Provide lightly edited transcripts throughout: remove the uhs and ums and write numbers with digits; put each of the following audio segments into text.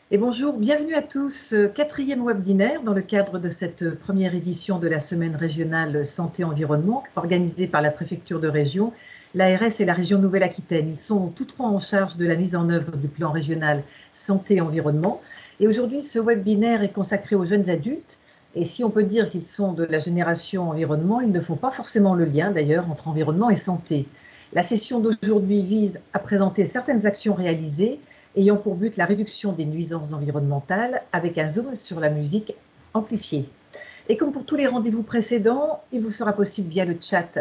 Et bonjour, bienvenue à tous. Quatrième webinaire dans le cadre de cette première édition de la Semaine régionale santé-environnement organisée par la préfecture de région, l'ARS et la région Nouvelle-Aquitaine. Ils sont tous trois en charge de la mise en œuvre du plan régional santé-environnement. Et aujourd'hui, ce webinaire est consacré aux jeunes adultes. Et si on peut dire qu'ils sont de la génération environnement, ils ne font pas forcément le lien d'ailleurs entre environnement et santé. La session d'aujourd'hui vise à présenter certaines actions réalisées ayant pour but la réduction des nuisances environnementales avec un zoom sur la musique amplifiée. Et comme pour tous les rendez-vous précédents, il vous sera possible via le chat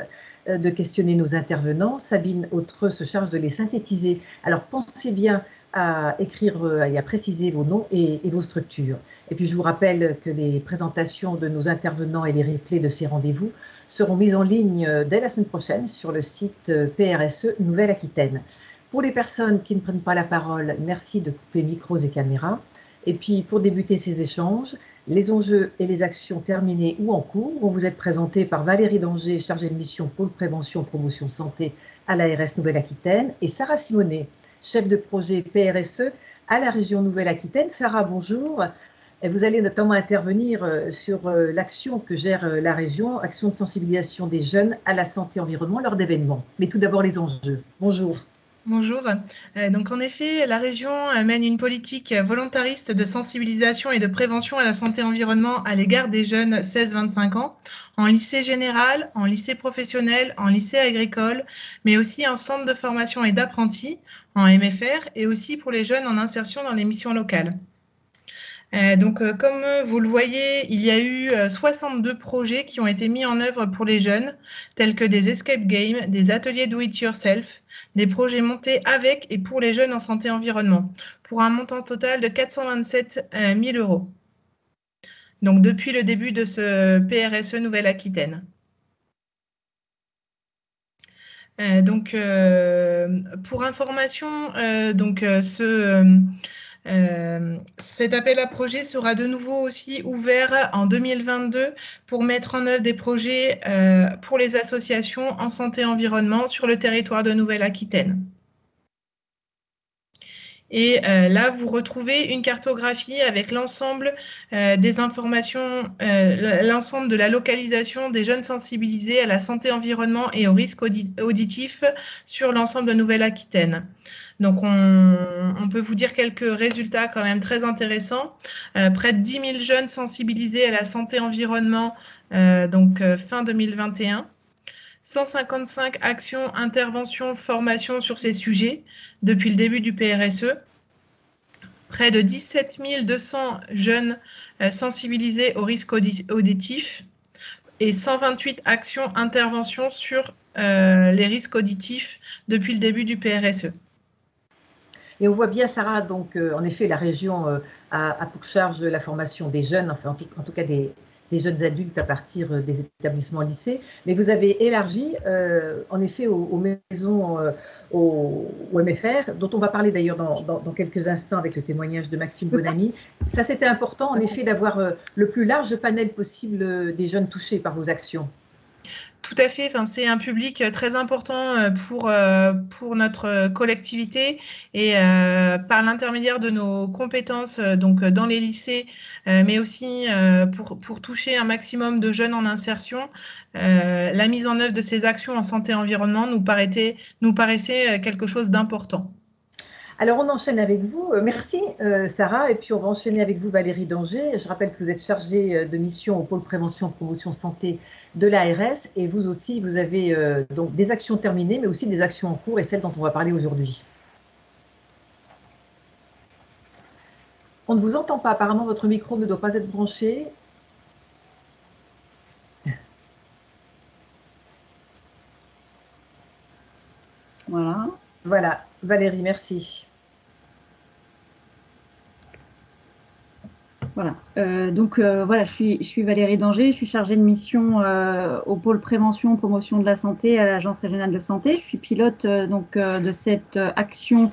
de questionner nos intervenants. Sabine Autreux se charge de les synthétiser. Alors pensez bien à écrire et à préciser vos noms et vos structures. Et puis je vous rappelle que les présentations de nos intervenants et les replays de ces rendez-vous seront mises en ligne dès la semaine prochaine sur le site PRSE Nouvelle-Aquitaine. Pour les personnes qui ne prennent pas la parole, merci de couper micros et caméras. Et puis, pour débuter ces échanges, les enjeux et les actions terminées ou en cours vont vous être présentés par Valérie Danger, chargée de mission Pôle Prévention Promotion Santé à l'ARS Nouvelle-Aquitaine, et Sarah Simonet, chef de projet PRSE à la région Nouvelle-Aquitaine. Sarah, bonjour. Et vous allez notamment intervenir sur l'action que gère la région, action de sensibilisation des jeunes à la santé et environnement lors d'événements. Mais tout d'abord, les enjeux. Bonjour. Bonjour. Donc en effet, la région mène une politique volontariste de sensibilisation et de prévention à la santé et environnement à l'égard des jeunes 16-25 ans, en lycée général, en lycée professionnel, en lycée agricole, mais aussi en centre de formation et d'apprentis, en MFR, et aussi pour les jeunes en insertion dans les missions locales. Comme vous le voyez, il y a eu 62 projets qui ont été mis en œuvre pour les jeunes, tels que des escape games, des ateliers do-it-yourself, des projets montés avec et pour les jeunes en santé et environnement, pour un montant total de 427 000 euros. Donc, depuis le début de ce PRSE Nouvelle-Aquitaine. Pour information, cet appel à projet sera de nouveau aussi ouvert en 2022 pour mettre en œuvre des projets pour les associations en santé et environnement sur le territoire de Nouvelle-Aquitaine. Et là, vous retrouvez une cartographie avec l'ensemble des informations, l'ensemble de la localisation des jeunes sensibilisés à la santé, environnement et aux risques auditifs sur l'ensemble de Nouvelle-Aquitaine. Donc, on peut vous dire quelques résultats quand même très intéressants. Près de 10 000 jeunes sensibilisés à la santé, environnement, fin 2021. 155 actions, interventions, formations sur ces sujets depuis le début du PRSE. Près de 17 200 jeunes sensibilisés aux risques auditifs et 128 actions, interventions sur les risques auditifs depuis le début du PRSE. Et on voit bien, Sarah, donc en effet, la région a pour charge la formation des jeunes, enfin en tout cas des jeunes adultes à partir des établissements lycées, mais vous avez élargi en effet aux maisons, au MFR, dont on va parler d'ailleurs dans quelques instants avec le témoignage de Maxime Bonamy. Ça, c'était important en effet d'avoir le plus large panel possible des jeunes touchés par vos actions. Tout à fait. Enfin, c'est un public très important pour notre collectivité et par l'intermédiaire de nos compétences dans les lycées, mais aussi pour toucher un maximum de jeunes en insertion, la mise en œuvre de ces actions en santé et environnement nous paraissait quelque chose d'important. Alors, on enchaîne avec vous. Merci, Sarah. Et puis, on va enchaîner avec vous, Valérie Danger. Je rappelle que vous êtes chargée de mission au pôle prévention promotion santé de l'ARS. Et vous aussi, vous avez donc des actions terminées, mais aussi des actions en cours et celles dont on va parler aujourd'hui. On ne vous entend pas. Apparemment, votre micro ne doit pas être branché. Voilà. Voilà. Valérie, merci. Voilà. Voilà, je suis Valérie Danger, je suis chargée de mission au pôle prévention promotion de la santé à l'Agence régionale de santé. Je suis pilote de cette action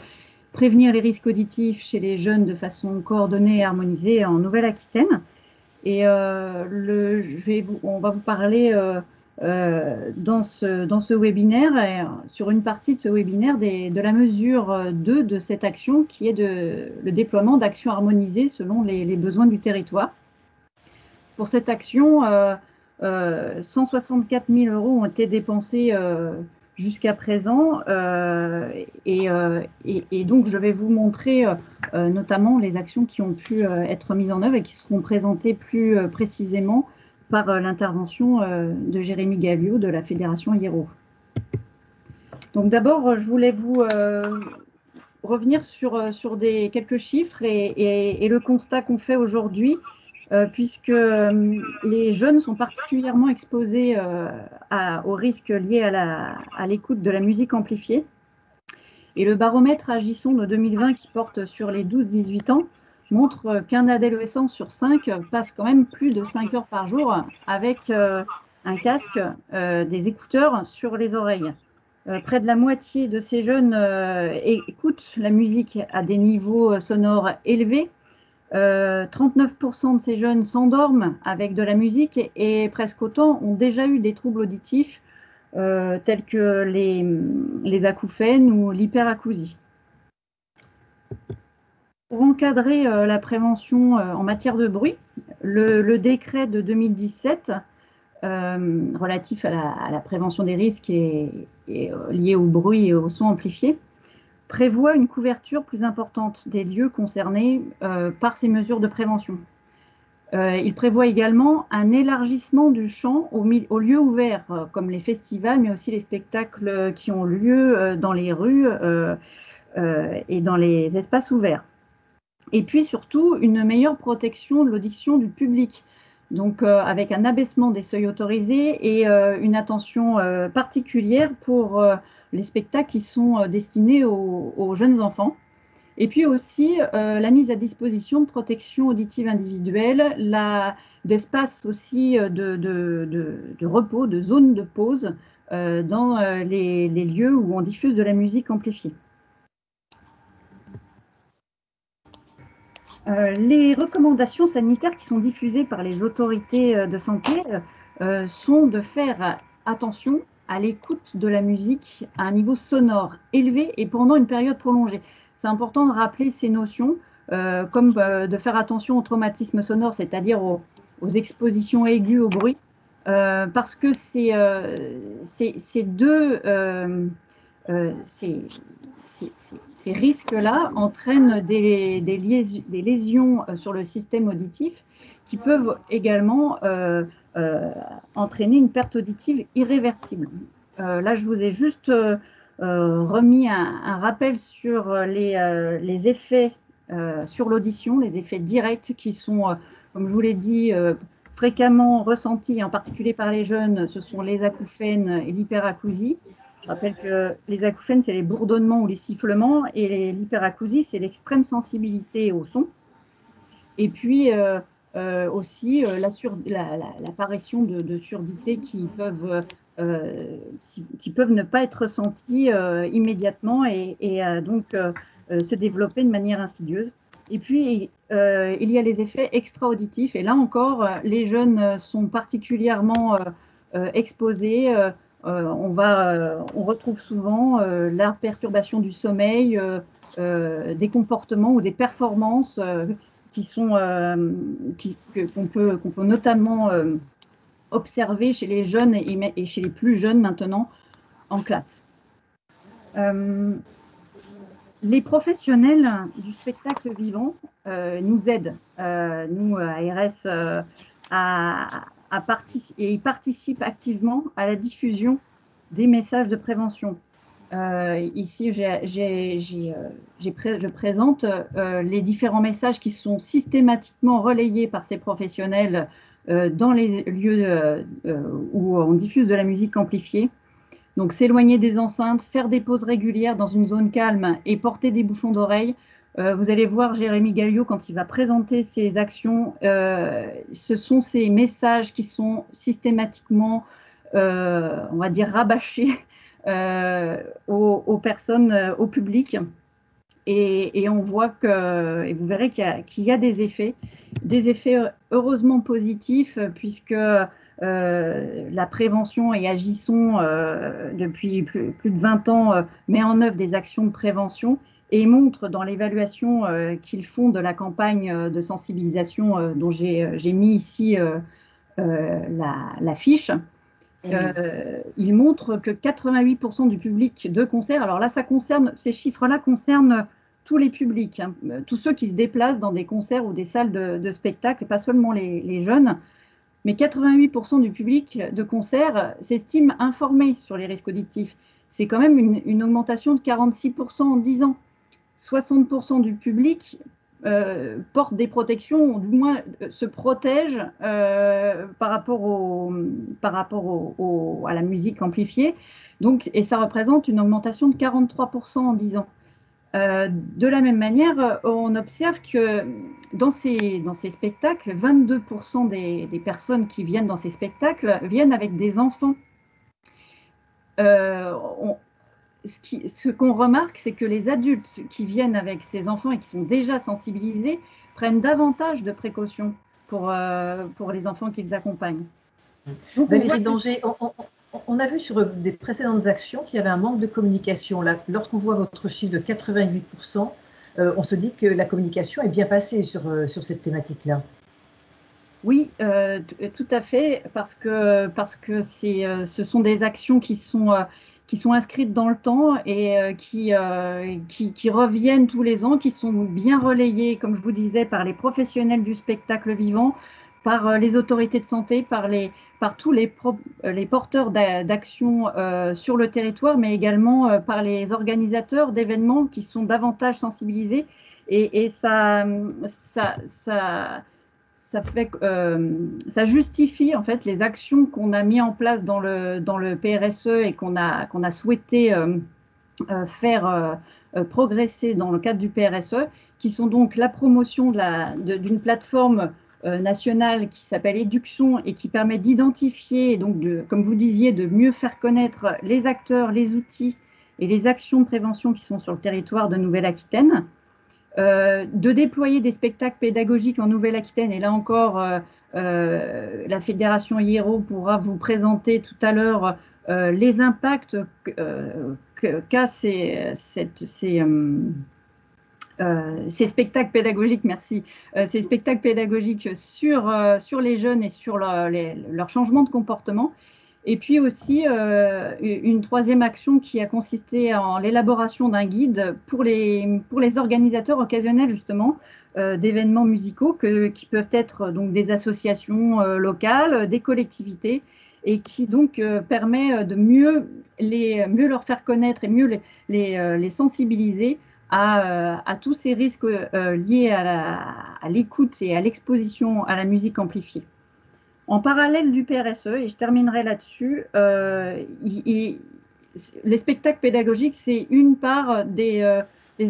prévenir les risques auditifs chez les jeunes de façon coordonnée et harmonisée en Nouvelle-Aquitaine. Et on va vous parler dans ce webinaire, et sur une partie de ce webinaire, de la mesure 2 de cette action, qui est le déploiement d'actions harmonisées selon les besoins du territoire. Pour cette action, 164 000 € ont été dépensés jusqu'à présent, et donc je vais vous montrer notamment les actions qui ont pu être mises en œuvre et qui seront présentées plus précisément par l'intervention de Jérémy Galliot de la Fédération Hiero. Donc d'abord, je voulais vous revenir sur quelques chiffres et le constat qu'on fait aujourd'hui, puisque les jeunes sont particulièrement exposés aux risques liés à l'écoute de la musique amplifiée. Et le baromètre Agisson de 2020, qui porte sur les 12-18 ans, montre qu'un adolescent sur 5 passe quand même plus de 5 heures par jour avec un casque, des écouteurs sur les oreilles. Près de la moitié de ces jeunes écoutent la musique à des niveaux sonores élevés. 39% de ces jeunes s'endorment avec de la musique et presque autant ont déjà eu des troubles auditifs tels que les acouphènes ou l'hyperacousie. Pour encadrer la prévention en matière de bruit, le décret de 2017 relatif à la prévention des risques liés au bruit et au son amplifié prévoit une couverture plus importante des lieux concernés par ces mesures de prévention. Il prévoit également un élargissement du champ aux lieux ouverts, comme les festivals, mais aussi les spectacles qui ont lieu dans les rues et dans les espaces ouverts. Et puis surtout, une meilleure protection de l'audition du public, donc avec un abaissement des seuils autorisés et une attention particulière pour les spectacles qui sont destinés aux jeunes enfants. Et puis aussi la mise à disposition de protection auditive individuelle, d'espaces aussi de repos, de zones de pause dans les lieux où on diffuse de la musique amplifiée. Les recommandations sanitaires qui sont diffusées par les autorités de santé sont de faire attention à l'écoute de la musique à un niveau sonore élevé et pendant une période prolongée. C'est important de rappeler ces notions, comme de faire attention au traumatisme sonore, c'est-à-dire aux expositions aiguës au bruit, parce que ces risques-là entraînent des lésions sur le système auditif qui peuvent également entraîner une perte auditive irréversible. Là, je vous ai juste remis un rappel sur les effets sur l'audition, les effets directs qui sont, comme je vous l'ai dit, fréquemment ressentis, en particulier par les jeunes. Ce sont les acouphènes et l'hyperacousie. Je rappelle que les acouphènes, c'est les bourdonnements ou les sifflements, et l'hyperacousie, c'est l'extrême sensibilité au son. Et puis aussi l'apparition de surdités qui peuvent ne pas être ressenties immédiatement et donc se développer de manière insidieuse. Et puis, il y a les effets extra-auditifs. Et là encore, les jeunes sont particulièrement exposés. On retrouve souvent la perturbation du sommeil, des comportements ou des performances qu'on peut notamment observer chez les jeunes et chez les plus jeunes maintenant en classe. Les professionnels du spectacle vivant nous aident, nous, ARS, et ils participent activement à la diffusion des messages de prévention. Ici, je présente les différents messages qui sont systématiquement relayés par ces professionnels dans les lieux où on diffuse de la musique amplifiée. Donc, s'éloigner des enceintes, faire des pauses régulières dans une zone calme et porter des bouchons d'oreille. Vous allez voir Jérémy Galliot, quand il va présenter ses actions, ce sont ces messages qui sont systématiquement, on va dire, rabâchés aux personnes, au public. Et on voit que, et vous verrez qu'il y a des effets heureusement positifs, puisque la prévention et Agissons depuis plus de 20 ans met en œuvre des actions de prévention et montre dans l'évaluation qu'ils font de la campagne de sensibilisation dont j'ai mis ici la fiche. Il montre que 88% du public de concert, alors là, ces chiffres-là concernent tous les publics, hein, tous ceux qui se déplacent dans des concerts ou des salles de spectacle, pas seulement les jeunes, mais 88% du public de concert s'estime informé sur les risques auditifs. C'est quand même une augmentation de 46% en 10 ans. 60% du public porte des protections, ou du moins se protège par rapport à la musique amplifiée. Donc, et ça représente une augmentation de 43% en 10 ans. De la même manière, on observe que dans ces spectacles, 22% des personnes qui viennent dans ces spectacles viennent avec des enfants. Ce qu'on remarque, c'est que les adultes qui viennent avec ces enfants et qui sont déjà sensibilisés prennent davantage de précautions pour les enfants qu'ils accompagnent. Donc, Valérie Danger, on a vu sur des précédentes actions qu'il y avait un manque de communication. Lorsqu'on voit votre chiffre de 88%, on se dit que la communication est bien passée sur cette thématique-là. Oui, tout à fait, parce que ce sont des actions qui sont inscrites dans le temps et qui reviennent tous les ans, qui sont bien relayées, comme je vous disais, par les professionnels du spectacle vivant, par les autorités de santé, par tous les porteurs d'actions sur le territoire, mais également par les organisateurs d'événements qui sont davantage sensibilisés. Et ça justifie en fait les actions qu'on a mis en place dans le PRSE et qu'on a souhaité faire progresser dans le cadre du PRSE, qui sont donc la promotion d'une plateforme nationale qui s'appelle Éduction et qui permet d'identifier, donc comme vous disiez, de mieux faire connaître les acteurs, les outils et les actions de prévention qui sont sur le territoire de Nouvelle-Aquitaine. De déployer des spectacles pédagogiques en Nouvelle-Aquitaine. Et là encore, la Fédération IERO pourra vous présenter tout à l'heure les impacts qu'a ces spectacles pédagogiques, merci, ces spectacles pédagogiques sur les jeunes et sur leur changement de comportement. Et puis aussi une troisième action qui a consisté en l'élaboration d'un guide pour les organisateurs occasionnels justement d'événements musicaux qui peuvent être donc des associations locales, des collectivités, et qui donc permet de mieux leur faire connaître et mieux les sensibiliser à tous ces risques liés à l'écoute et à l'exposition à la musique amplifiée. En parallèle du PRSE, et je terminerai là-dessus, les spectacles pédagogiques, c'est une part des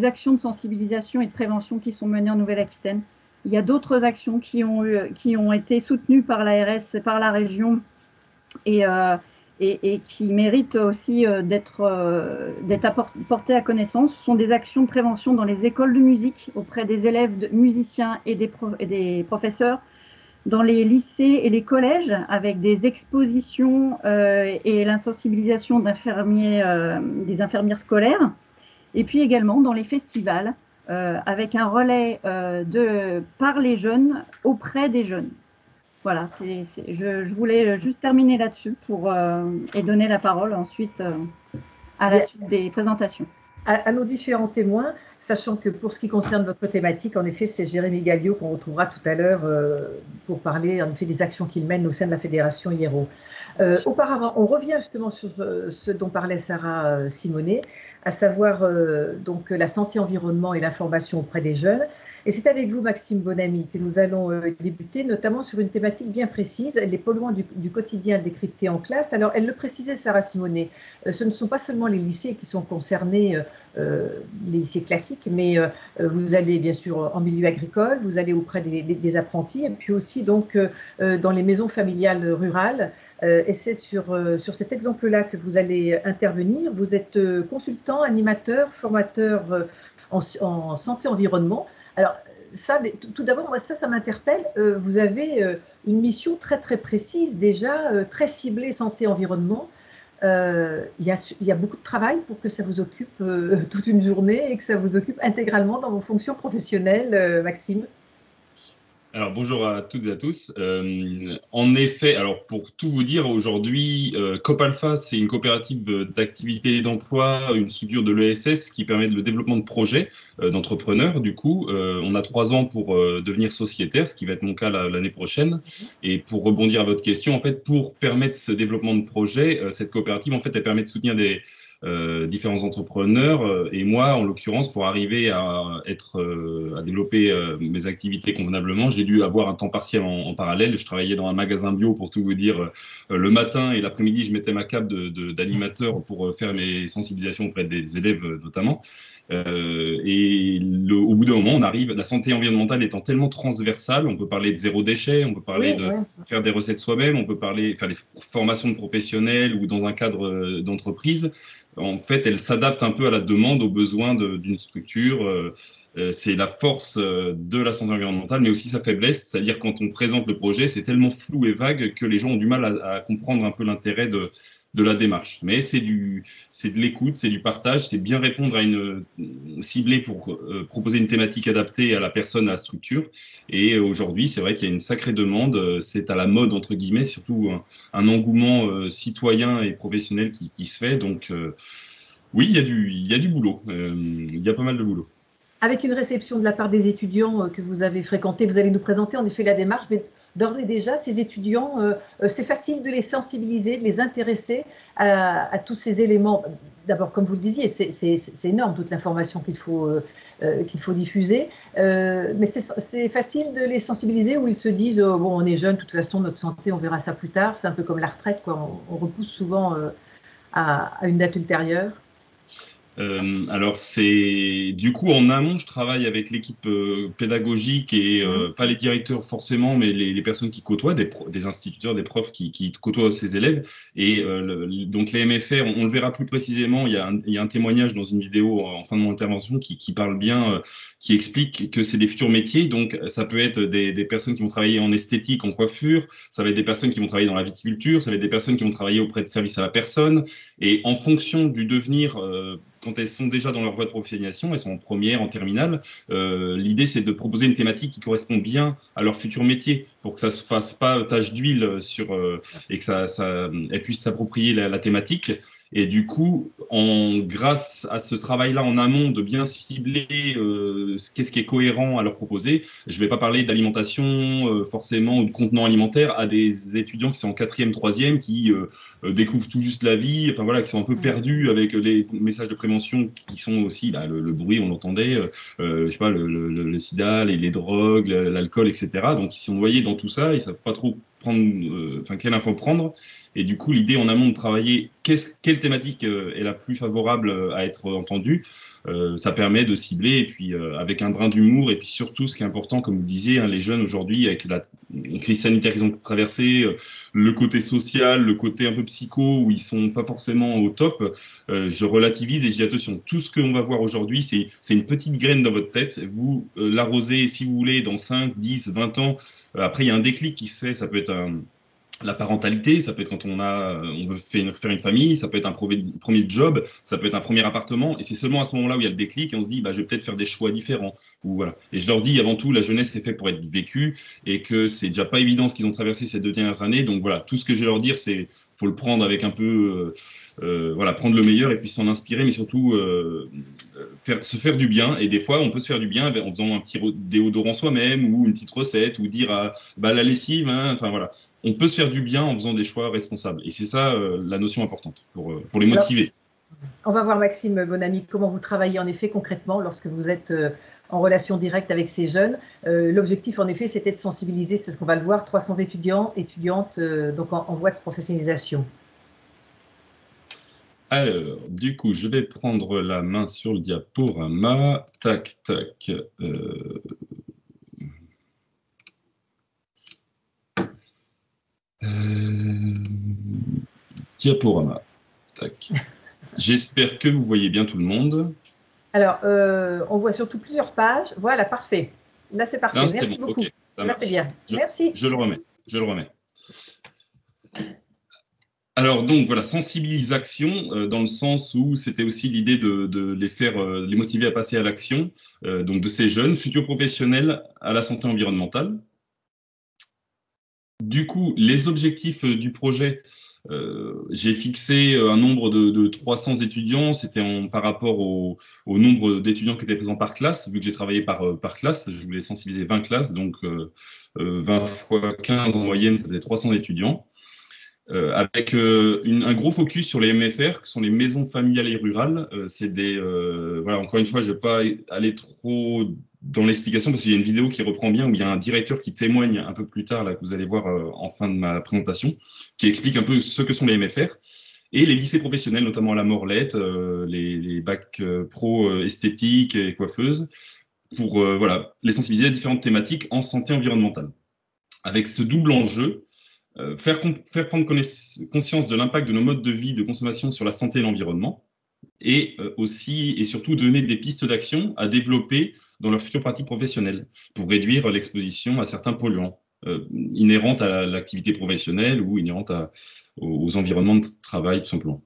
actions de sensibilisation et de prévention qui sont menées en Nouvelle-Aquitaine. Il y a d'autres actions qui ont été soutenues par l'ARS, par la région, et qui méritent aussi d'être portées à connaissance. Ce sont des actions de prévention dans les écoles de musique auprès des élèves, musiciens et des professeurs, dans les lycées et les collèges, avec des expositions et l'insensibilisation des infirmières scolaires, et puis également dans les festivals, avec un relais par les jeunes auprès des jeunes. Voilà, je voulais juste terminer là-dessus et donner la parole ensuite à la suite des présentations. À nos différents témoins, sachant que pour ce qui concerne votre thématique, en effet, c'est Jérémy Galliot qu'on retrouvera tout à l'heure pour parler en effet des actions qu'il mène au sein de la Fédération IERO. Auparavant, on revient justement sur ce dont parlait Sarah Simonet, à savoir donc la santé, environnement et l'information auprès des jeunes. Et c'est avec vous, Maxime Bonamy, que nous allons débuter, notamment sur une thématique bien précise, les polluants du quotidien décryptés en classe. Alors, elle le précisait, Sarah Simonet, ce ne sont pas seulement les lycées qui sont concernés, les lycées classiques, mais vous allez bien sûr en milieu agricole, vous allez auprès des apprentis, et puis aussi donc dans les maisons familiales rurales. Et c'est sur cet exemple-là que vous allez intervenir. Vous êtes consultant, animateur, formateur en santé-environnement. Alors, ça, tout d'abord, moi, ça m'interpelle. Vous avez une mission très, très précise, déjà, très ciblée santé-environnement. Il y a beaucoup de travail pour que ça vous occupe toute une journée et que ça vous occupe intégralement dans vos fonctions professionnelles, Maxime. Alors bonjour à toutes et à tous. En effet, alors pour tout vous dire, aujourd'hui, COP-Alpha, c'est une coopérative d'activité et d'emploi, une structure de l'ESS qui permet le développement de projets d'entrepreneurs. Du coup, on a 3 ans pour devenir sociétaire, ce qui va être mon cas l'année prochaine. Et pour rebondir à votre question, en fait, pour permettre ce développement de projet, cette coopérative, en fait, elle permet de soutenir des différents entrepreneurs et moi, en l'occurrence, pour arriver à développer mes activités convenablement, j'ai dû avoir un temps partiel en parallèle. Je travaillais dans un magasin bio, pour tout vous dire, le matin, et l'après-midi, je mettais ma cape d'animateur pour faire mes sensibilisations auprès des élèves notamment. Au bout d'un moment, on arrive, la santé environnementale étant tellement transversale, on peut parler de zéro déchet, on peut parler de faire des recettes soi-même, on peut faire des formations de professionnels ou dans un cadre d'entreprise. En fait, elle s'adapte un peu à la demande, aux besoins d'une structure. C'est la force de la santé environnementale, mais aussi sa faiblesse, c'est-à-dire quand on présente le projet, c'est tellement flou et vague que les gens ont du mal à comprendre un peu l'intérêt de la démarche. Mais c'est de l'écoute, c'est du partage, c'est bien répondre à ciblée pour proposer une thématique adaptée à la personne, à la structure. Et aujourd'hui, c'est vrai qu'il y a une sacrée demande, c'est à la mode, entre guillemets, surtout un engouement citoyen et professionnel qui se fait. Donc, oui, il y a du boulot, il y a pas mal de boulot. Avec une réception de la part des étudiants que vous avez fréquentés, vous allez nous présenter en effet la démarche, mais d'ores et déjà, ces étudiants, c'est facile de les sensibiliser, de les intéresser à tous ces éléments. D'abord, comme vous le disiez, c'est énorme toute l'information qu'il faut diffuser, mais c'est facile de les sensibiliser où ils se disent bon, on est jeune, de toute façon, notre santé, on verra ça plus tard. C'est un peu comme la retraite, quoi. On repousse souvent à une date ultérieure. Alors c'est du coup en amont, je travaille avec l'équipe pédagogique et pas les directeurs forcément, mais les personnes qui côtoient, des instituteurs, des profs qui côtoient ces élèves. Et donc les MFR, on le verra plus précisément. Il y a un témoignage dans une vidéo en fin de mon intervention qui parle bien, qui explique que c'est des futurs métiers. Donc ça peut être des personnes qui vont travailler en esthétique, en coiffure. Ça va être des personnes qui vont travailler dans la viticulture. Ça va être des personnes qui vont travailler auprès de services à la personne. Et en fonction du devenir quand elles sont déjà dans leur voie de professionnalisation, elles sont en première, en terminale, l'idée c'est de proposer une thématique qui correspond bien à leur futur métier pour que ça ne se fasse pas tache d'huile et que elles puissent s'approprier la thématique. Et du coup, grâce à ce travail-là en amont de bien cibler qu'est-ce qui est cohérent à leur proposer, je ne vais pas parler d'alimentation forcément ou de contenant alimentaire à des étudiants qui sont en 4e, 3e, qui découvrent tout juste la vie, enfin voilà, qui sont un peu perdus avec les messages de prévention qui sont aussi le bruit, on l'entendait, je sais pas, le sida, les drogues, l'alcool, etc. Donc ils sont noyés dans tout ça, ils savent pas trop quelle info prendre. Et du coup, l'idée en amont de travailler quelle thématique est la plus favorable à être entendue, ça permet de cibler, et puis avec un brin d'humour, et puis surtout, ce qui est important, comme vous le disiez, hein, les jeunes aujourd'hui, avec la crise sanitaire qu'ils ont traversée, le côté social, le côté un peu psycho, où ils sont pas forcément au top, je relativise et je dis attention, tout ce qu'on va voir aujourd'hui, c'est une petite graine dans votre tête, vous l'arrosez, si vous voulez, dans 5, 10, 20 ans, après il y a un déclic qui se fait, ça peut être la parentalité, ça peut être quand on veut faire une famille, ça peut être un premier job, ça peut être un premier appartement, et c'est seulement à ce moment-là où il y a le déclic et on se dit, je vais peut-être faire des choix différents. Ou voilà. Et je leur dis, avant tout, la jeunesse est faite pour être vécue et que c'est déjà pas évident ce qu'ils ont traversé ces 2 dernières années. Donc voilà, tout ce que je vais leur dire, c'est faut le prendre avec un peu, prendre le meilleur et puis s'en inspirer, mais surtout se faire du bien. Et des fois, on peut se faire du bien en faisant un petit déodorant soi-même ou une petite recette ou dire la lessive, hein, enfin voilà. On peut se faire du bien en faisant des choix responsables. Et c'est ça la notion importante pour les motiver. Alors, on va voir, Maxime Bonamy, comment vous travaillez en effet concrètement lorsque vous êtes en relation directe avec ces jeunes. L'objectif, en effet, c'était de sensibiliser, c'est ce qu'on va le voir, 300 étudiants, étudiantes donc en voie de professionnalisation. Alors, du coup, je vais prendre la main sur le diaporama. Tac, tac. Diaporama. Tac. J'espère que vous voyez bien tout le monde. Alors, on voit surtout plusieurs pages. Voilà, parfait. Là, c'est parfait. Merci beaucoup. Okay, là, c'est bien. Merci. Je le remets. Alors donc voilà, sensibilisation dans le sens où c'était aussi l'idée de les faire, les motiver à passer à l'action, donc de ces jeunes futurs professionnels à la santé environnementale. Du coup, les objectifs du projet, j'ai fixé un nombre de 300 étudiants, c'était par rapport au nombre d'étudiants qui étaient présents par classe, vu que j'ai travaillé par classe, je voulais sensibiliser 20 classes, donc 20 fois 15 en moyenne, ça faisait 300 étudiants. Avec un gros focus sur les MFR, qui sont les maisons familiales et rurales. C'est voilà, encore une fois, je ne vais pas aller trop dans l'explication parce qu'il y a une vidéo qui reprend bien où il y a un directeur qui témoigne un peu plus tard, là, que vous allez voir en fin de ma présentation, qui explique un peu ce que sont les MFR. Et les lycées professionnels, notamment à la Morlette, les bacs pro esthétiques et coiffeuses, pour voilà, les sensibiliser à différentes thématiques en santé environnementale. Avec ce double enjeu, faire prendre conscience de l'impact de nos modes de vie, de consommation sur la santé et l'environnement, et aussi et surtout donner des pistes d'action à développer dans leur future pratique professionnelle pour réduire l'exposition à certains polluants inhérentes à l'activité professionnelle ou inhérentes aux environnements de travail, tout simplement.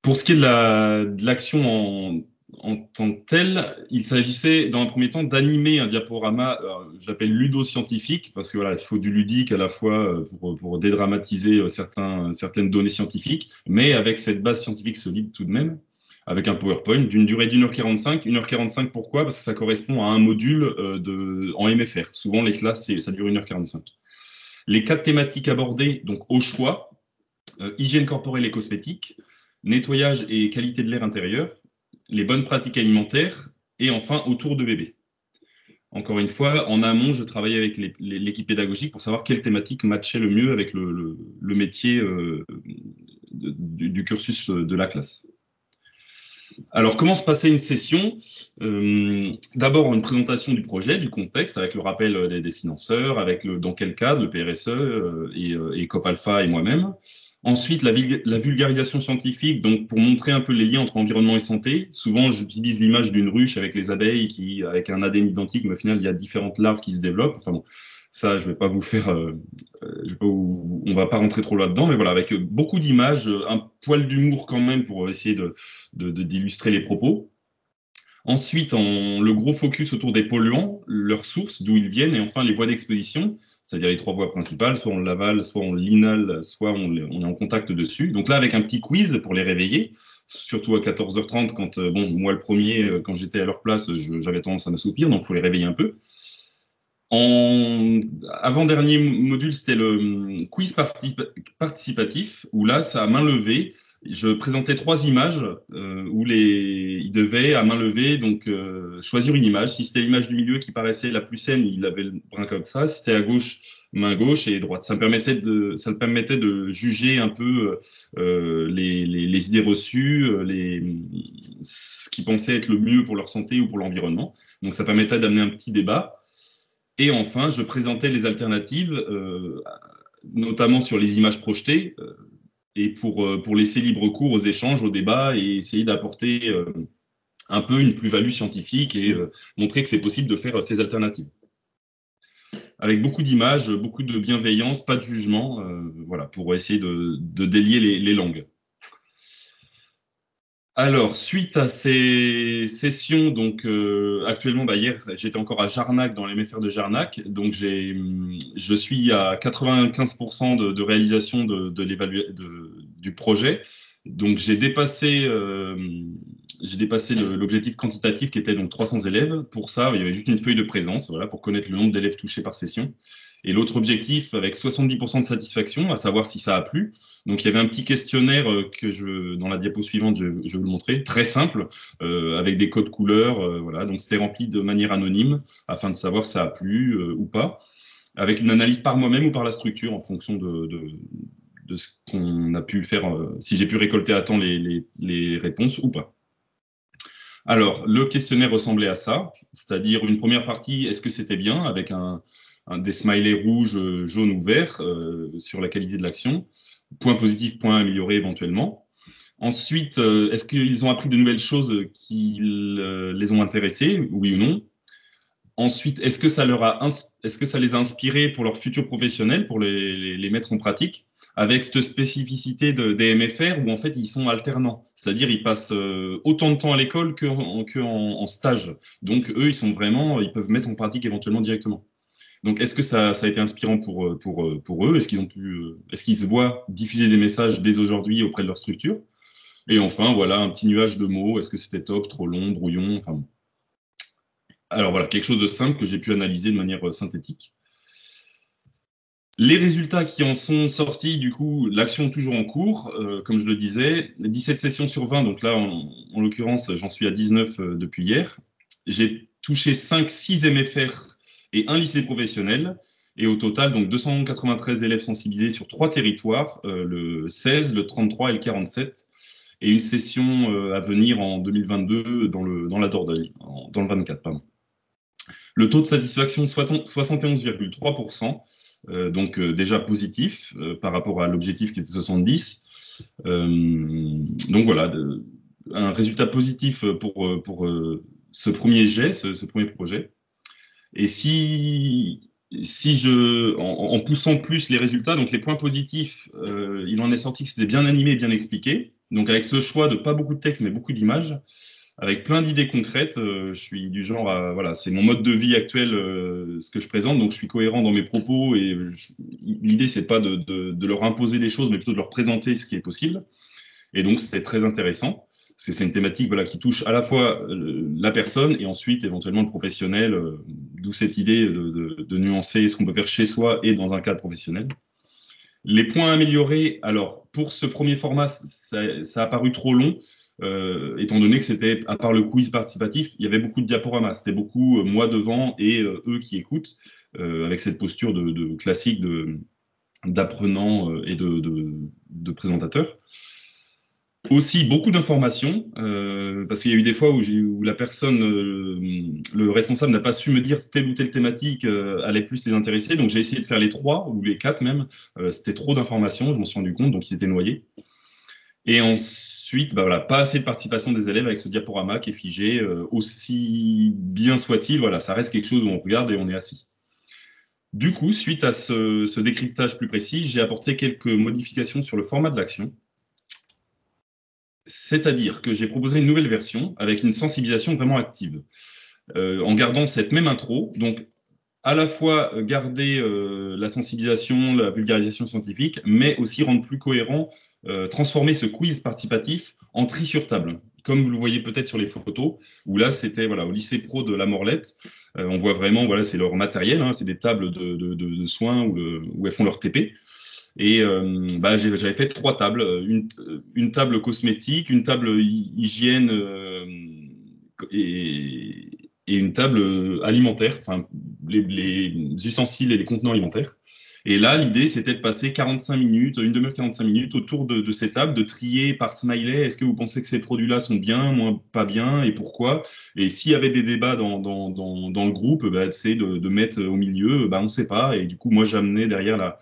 Pour ce qui est de l'action en tant que tel, il s'agissait dans un premier temps d'animer un diaporama, j'appelle ludo-scientifique, parce que voilà, il faut du ludique à la fois pour dédramatiser certaines données scientifiques, mais avec cette base scientifique solide tout de même, avec un PowerPoint d'une durée d'1h45. 1h45, pourquoi? Parce que ça correspond à un module en MFR. Souvent, les classes, ça dure 1h45. Les 4 thématiques abordées, donc au choix, hygiène corporelle et cosmétique, nettoyage et qualité de l'air intérieur, les bonnes pratiques alimentaires, et enfin, autour de bébé. Encore une fois, en amont, je travaillais avec l'équipe pédagogique pour savoir quelle thématique matchait le mieux avec le métier du cursus de la classe. Alors, comment se passait une session? D'abord, une présentation du projet, du contexte, avec le rappel des financeurs, avec dans quel cadre, le PRSE et COP-Alpha et moi-même. Ensuite, la vulgarisation scientifique, donc pour montrer un peu les liens entre environnement et santé. Souvent, j'utilise l'image d'une ruche avec les abeilles qui, avec un ADN identique, mais au final, il y a différentes larves qui se développent. Enfin bon, ça, je ne vais pas vous faire... on ne va pas rentrer trop là-dedans, mais voilà, avec beaucoup d'images, un poil d'humour quand même pour essayer d'illustrer les propos. Ensuite, le gros focus autour des polluants, leurs sources, d'où ils viennent, et enfin les voies d'exposition, c'est-à-dire les 3 voies principales, soit on l'avale, soit on l'inhale, soit on est en contact dessus. Donc là, avec un petit quiz pour les réveiller, surtout à 14h30, quand, bon, moi le premier, quand j'étais à leur place, j'avais tendance à m'assoupir, donc il faut les réveiller un peu. Avant-dernier module, c'était le quiz participatif, où là, c'est à main levée. Je présentais 3 images où ils devaient, à main levée, donc, choisir une image. Si c'était l'image du milieu qui paraissait la plus saine, il avait le brin comme ça. Si c'était à gauche, main gauche et droite. Ça me permettait de juger un peu les idées reçues, ce qu'ils pensaient être le mieux pour leur santé ou pour l'environnement. Donc, ça permettait d'amener un petit débat. Et enfin, je présentais les alternatives, notamment sur les images projetées, et pour laisser libre cours aux échanges, aux débats, et essayer d'apporter un peu une plus-value scientifique et montrer que c'est possible de faire ces alternatives. Avec beaucoup d'images, beaucoup de bienveillance, pas de jugement, voilà, pour essayer de délier les langues. Alors, suite à ces sessions, donc actuellement, hier, j'étais encore à Jarnac, dans les MFR de Jarnac, donc je suis à 95% de réalisation du projet. Donc, j'ai dépassé l'objectif quantitatif qui était donc 300 élèves. Pour ça, il y avait juste une feuille de présence, voilà, pour connaître le nombre d'élèves touchés par session. Et l'autre objectif, avec 70% de satisfaction, à savoir si ça a plu. Donc, il y avait un petit questionnaire dans la diapo suivante, je vais vous le montrer, très simple, avec des codes couleurs. Voilà. Donc, c'était rempli de manière anonyme afin de savoir si ça a plu ou pas, avec une analyse par moi-même ou par la structure en fonction de ce qu'on a pu faire, si j'ai pu récolter à temps les réponses ou pas. Alors, le questionnaire ressemblait à ça, c'est-à-dire une première partie, est-ce que c'était bien, avec des smileys rouges, jaunes ou verts sur la qualité de l'action. Point positif, point amélioré éventuellement. Ensuite, est-ce qu'ils ont appris de nouvelles choses qui les ont intéressés, oui ou non? Ensuite, est-ce que ça les a inspirés pour leur futur professionnel, pour les mettre en pratique, avec cette spécificité des MFR où en fait ils sont alternants, c'est-à-dire ils passent autant de temps à l'école qu'en stage. Donc eux, ils peuvent mettre en pratique éventuellement directement. Donc est-ce que ça a été inspirant pour eux? Est-ce qu'ils se voient diffuser des messages dès aujourd'hui auprès de leur structure? Et enfin, voilà, un petit nuage de mots. Est-ce que c'était top, trop long, brouillon? Enfin, bon. Alors voilà, quelque chose de simple que j'ai pu analyser de manière synthétique. Les résultats qui en sont sortis, du coup, l'action est toujours en cours, comme je le disais, 17 sessions sur 20, donc là, en l'occurrence, j'en suis à 19 depuis hier. J'ai touché 5-6 MFR et un lycée professionnel, et au total, donc 293 élèves sensibilisés sur 3 territoires, le 16, le 33 et le 47, et une session à venir en 2022 dans la Dordogne, dans le 24, pardon. Le taux de satisfaction, 71,3%, donc déjà positif par rapport à l'objectif qui était 70. Donc voilà, un résultat positif pour ce premier jet, ce premier projet. Et en poussant plus les résultats, donc les points positifs, il en est sorti que c'était bien animé, bien expliqué. Donc avec ce choix de pas beaucoup de texte, mais beaucoup d'images, avec plein d'idées concrètes. Je suis du genre à, voilà, c'est mon mode de vie actuel, ce que je présente, donc je suis cohérent dans mes propos et l'idée c'est pas de leur imposer des choses, mais plutôt de leur présenter ce qui est possible. Et donc c'est très intéressant, parce que c'est une thématique, voilà, qui touche à la fois la personne et ensuite éventuellement le professionnel, d'où cette idée de nuancer ce qu'on peut faire chez soi et dans un cadre professionnel. Les points améliorés, alors pour ce premier format, ça a paru trop long. Étant donné que c'était, à part le quiz participatif, il y avait beaucoup de diaporamas. C'était beaucoup moi devant et eux qui écoutent, avec cette posture de classique d'apprenant et de présentateur. Aussi beaucoup d'informations, parce qu'il y a eu des fois où la personne, le responsable n'a pas su me dire telle ou telle thématique allait plus les intéresser. Donc j'ai essayé de faire les 3 ou les 4 même. C'était trop d'informations, je m'en suis rendu compte, donc ils étaient noyés. Et ensuite, bah voilà, pas assez de participation des élèves avec ce diaporama qui est figé, aussi bien soit-il, voilà, ça reste quelque chose où on regarde et on est assis. Du coup, suite à ce décryptage plus précis, j'ai apporté quelques modifications sur le format de l'action. C'est-à-dire que j'ai proposé une nouvelle version avec une sensibilisation vraiment active, en gardant cette même intro, donc à la fois garder la sensibilisation, la vulgarisation scientifique, mais aussi rendre plus cohérent, transformer ce quiz participatif en tri sur table, comme vous le voyez peut-être sur les photos, où là c'était voilà, au lycée pro de la Morlette, on voit vraiment, voilà, c'est leur matériel, hein, c'est des tables de soins où elles font leur TP. Et bah, j'avais fait 3 tables, une table cosmétique, une table hygiène et une table alimentaire, enfin les ustensiles et les contenants alimentaires. Et là, l'idée, c'était de passer 45 minutes, une demi-heure, 45 minutes autour de ces tables, de trier par smiley. Est-ce que vous pensez que ces produits-là sont bien, moins pas bien, et pourquoi? Et s'il y avait des débats dans le groupe, bah, c'est de mettre au milieu, bah, on ne sait pas. Et du coup, moi, j'amenais derrière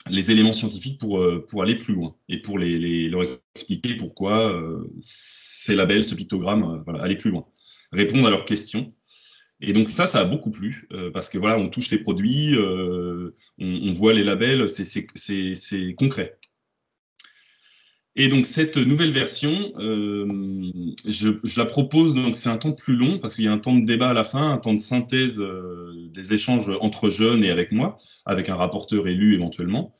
les éléments scientifiques pour aller plus loin et pour leur expliquer pourquoi ces labels, ce pictogramme, voilà, aller plus loin, répondre à leurs questions. Et donc ça a beaucoup plu, parce que voilà, on touche les produits, on voit les labels, c'est concret. Et donc cette nouvelle version, je la propose, donc c'est un temps plus long, parce qu'il y a un temps de débat à la fin, un temps de synthèse des échanges entre jeunes et avec moi, avec un rapporteur élu éventuellement.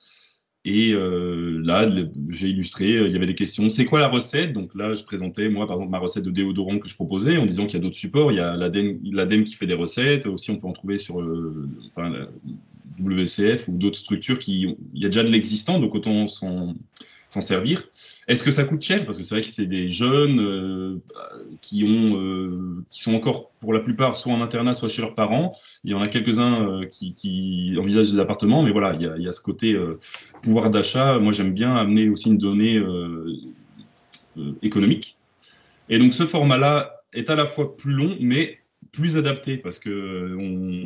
Et là, j'ai illustré, il y avait des questions. C'est quoi la recette? Donc là, je présentais, moi, par exemple, ma recette de déodorant que je proposais, en disant qu'il y a d'autres supports. Il y a l'ADEME qui fait des recettes. Aussi, on peut en trouver sur la WCF ou d'autres structures il y a déjà de l'existant, donc autant s'en servir. Est-ce que ça coûte cher? Parce que c'est vrai que c'est des jeunes qui sont encore, pour la plupart, soit en internat, soit chez leurs parents. Il y en a quelques-uns qui envisagent des appartements, mais voilà, il y a ce côté pouvoir d'achat. Moi, j'aime bien amener aussi une donnée économique. Et donc, ce format-là est à la fois plus long, mais plus adapté parce que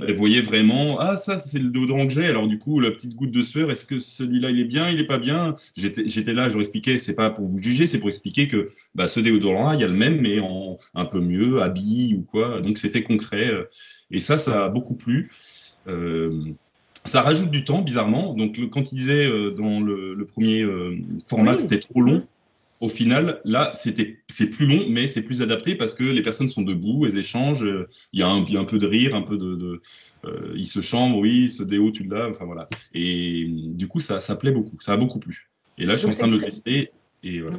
elle voyait vraiment, ah ça c'est le déodorant que j'ai, alors du coup la petite goutte de sueur, est-ce que celui-là il est bien, il est pas bien? J'étais là, je leur expliquais, c'est pas pour vous juger, c'est pour expliquer que ce déodorant-là, il y a le même mais en un peu mieux, habillé ou quoi, donc c'était concret et ça a beaucoup plu. Ça rajoute du temps, bizarrement. Donc, quand il disait dans le premier format que c'était trop long, au final, là, c'est plus long, mais c'est plus adapté parce que les personnes sont debout, elles échangent. Il y a un peu de rire, un peu ils se chambrent, oui, ce déo, tu l'as, enfin voilà. Et du coup, ça plaît beaucoup, ça a beaucoup plu. Et là, je suis en train de le tester. Et voilà.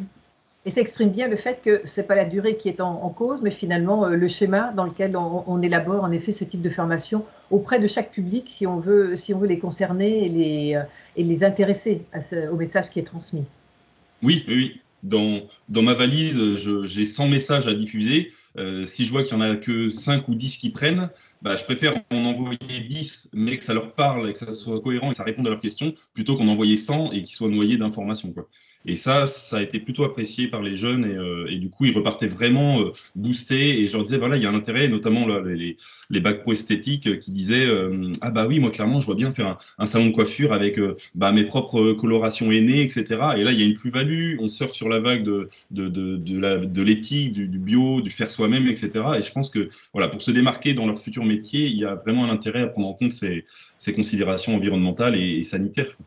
Et ça exprime bien le fait que ce n'est pas la durée qui est en cause, mais finalement le schéma dans lequel on élabore en effet ce type de formation auprès de chaque public si on veut les concerner et les intéresser au message qui est transmis. Oui. Dans ma valise, j'ai 100 messages à diffuser. Si je vois qu'il n'y en a que 5 ou 10 qui prennent, je préfère en envoyer 10, mais que ça leur parle et que ça soit cohérent et que ça réponde à leurs questions, plutôt qu'en envoyer 100 et qu'ils soient noyés d'informations, quoi. Et ça a été plutôt apprécié par les jeunes et du coup, ils repartaient vraiment boostés. Et je leur disais, voilà, il y a un intérêt, notamment là, les bacs pro esthétiques qui disaient, ah bah oui, moi clairement, je vois bien faire un salon de coiffure avec mes propres colorations aînées, etc. Et là, il y a une plus-value, on surfe sur la vague de l'éthique, du bio, du faire soi-même, etc. Et je pense que voilà, pour se démarquer dans leur futur métier, il y a vraiment un intérêt à prendre en compte ces considérations environnementales et sanitaires.